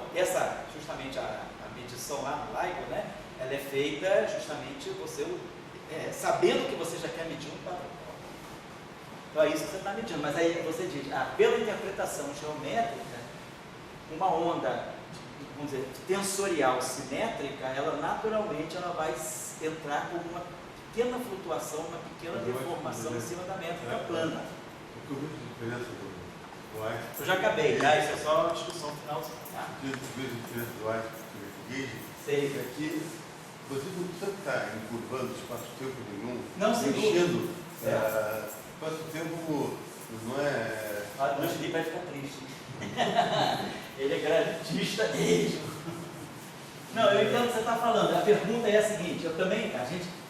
justamente a medição lá no LIGO, né, ela é feita justamente você sabendo que você já quer medir um quadrupolo. Então, é isso que você está medindo. Mas aí você diz, pela interpretação geométrica, uma onda, vamos dizer, tensorial simétrica, ela naturalmente vai entrar com uma pequena flutuação, uma pequena deformação em cima da métrica plana. O que eu vejo a diferença do Einstein. Eu já acabei, tá? Isso é só a discussão final. Tá? Eu vejo a diferença do Einstein e do gauge. Sei. É que você não precisa estar encurvando espaço-tempo nenhum, Não, sem mexendo. Espaço-tempo não é. O Luiz vai ficar triste. Ele é gravitista mesmo. Não, eu entendo o que você está falando. A pergunta é a seguinte, a gente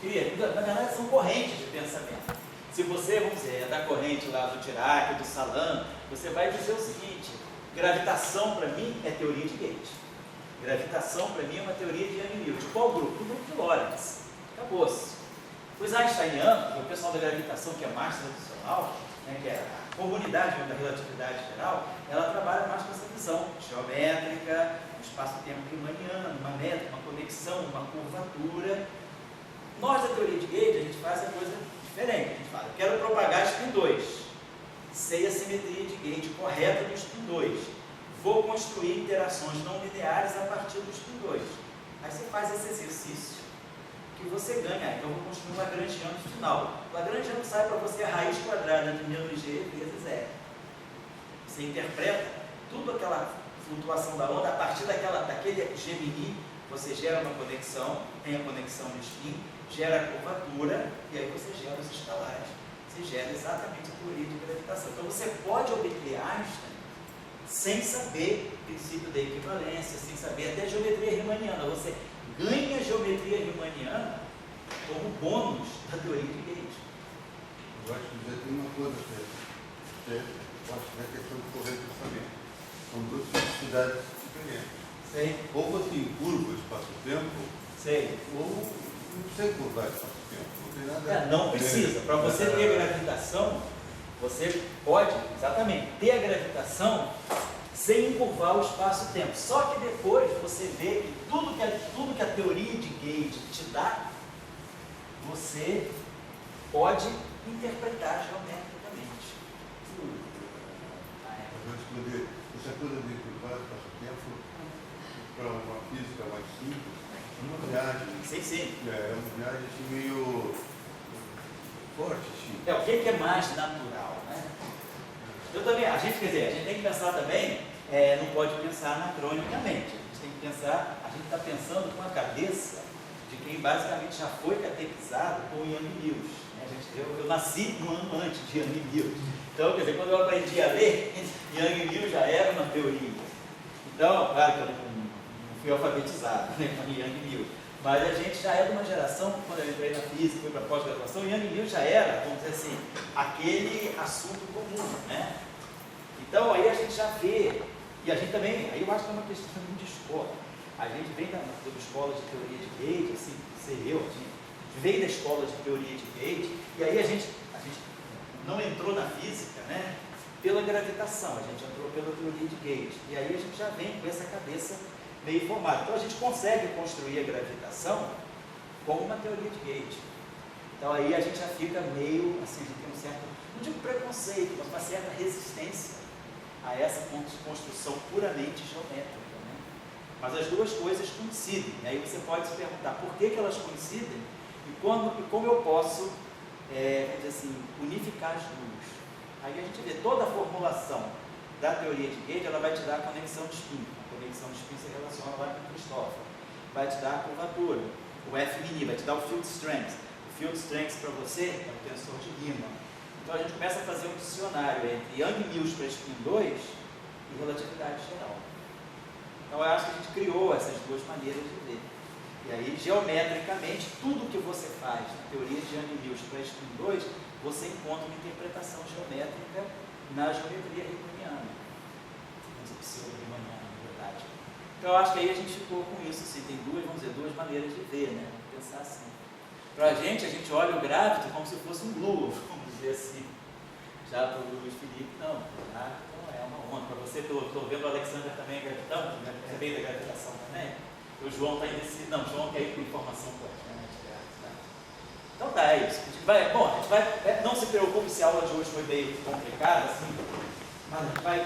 cria, na verdade são correntes de pensamento. Se você, vamos dizer, é da corrente lá do Dirac, do Salam, você vai dizer o seguinte: gravitação para mim é teoria de Gauge. Gravitação para mim é uma teoria de Young-Mills. De qual grupo? Do grupo de Lorentz. Acabou-se. Os einsteinianos, que é o pessoal da gravitação que é mais tradicional, né, que é a comunidade da relatividade geral, ela trabalha mais com essa visão geométrica, um espaço-tempo riemanniano, uma métrica, uma conexão, uma curvatura. Nós, da teoria de Gauge, a gente faz a coisa diferente. A gente fala, eu quero propagar spin 2, sei a simetria de Gauge correta do spin 2, vou construir interações não lineares a partir do spin 2. Aí você faz esse exercício que você ganha. Então, eu vou construir um lagrangiano final. O lagrangiano sai para você a raiz quadrada de μg vezes R. Você interpreta tudo aquela flutuação da onda a partir daquele Gemini, você gera uma conexão, tem a conexão de spin, gera a curvatura e aí você gera os escalares. Você gera exatamente a teoria de gravitação. Então, você pode obter Einstein sem saber o princípio da equivalência, sem saber até geometria riemanniana. Você ganha geometria riemanniana como bônus da teoria de Gauge. Eu acho que já tem uma coisa que eu acho que é a questão do correto pensamento. São duas velocidades diferentes. Sei. Ou você encurva o espaço-tempo, Sei. ou não precisa encurvar o espaço-tempo. Não tem nada Não precisa. Para você ter gravitação, você pode, exatamente, ter a gravitação sem encurvar o espaço-tempo. Só que depois você vê que tudo que a teoria de Gauge te dá, você pode interpretar geometricamente. Eu responder, essa coisa de encurvar o espaço-tempo para uma física mais simples, é uma viagem. Sim. É uma viagem assim, meio forte. Assim. O que é mais natural, né? Eu também, a gente tem que pensar também, não pode pensar anacronicamente. A gente tem que pensar, a gente está pensando com a cabeça de quem basicamente já foi catequizado com Young-Mills. Eu nasci um ano antes de Young-Mills. Então, quando eu aprendi a ler, Young-Mills já era uma teoria. Então, claro que eu não fui alfabetizado, né, com Young-Mills. Mas a gente já é de uma geração, quando eu entrei na física, fui para a pós-graduação, Young-Mills já era, vamos dizer assim, aquele assunto comum, né? Então, aí a gente já vê, e a gente também, aí eu acho que é uma questão de escola. A gente vem da escola de teoria de Gauge, assim, a gente veio da escola de teoria de Gauge, e aí a gente não entrou na física, né, pela gravitação, a gente entrou pela teoria de Gauge. E aí a gente já vem com essa cabeça meio formada. Então a gente consegue construir a gravitação como uma teoria de Gauge. Então aí a gente já fica meio, assim, a gente tem um certo, não digo preconceito, mas uma certa resistência a essa construção puramente geométrica. Mas as duas coisas coincidem. E aí você pode se perguntar por que elas coincidem e como eu posso, vamos dizer assim, unificar as duas. Aí a gente vê toda a formulação da teoria de Gauge, ela vai te dar a conexão de spin. A conexão de spin se relaciona lá com o Cristóvão. Vai te dar a curvatura. O F-mini vai te dar o field strength. O field strength para você é o tensor de Riemann. Então a gente começa a fazer um dicionário entre Young-Mills para spin 2 e relatividade geral. Então, eu acho que a gente criou essas duas maneiras de ver. E aí, geometricamente, tudo que você faz na teoria de Young-Mills para spin 2, você encontra uma interpretação geométrica na geometria riemanniana. Pseudo-riemanniana, na verdade. Então eu acho que aí a gente ficou com isso, assim, tem duas maneiras de ver, né? Pensar assim. Para a gente olha o grávido como se fosse um globo, vamos dizer assim. Já para o Luiz Felipe, não, tá? Então é uma onda. Para você, estou vendo o Alexander também gravitando, você veio da gravitação também. O João está indeciso, não, o João quer ir com informação quântica. Então tá, é isso. A gente vai, não se preocupe se a aula de hoje foi meio complicada, assim, mas a gente vai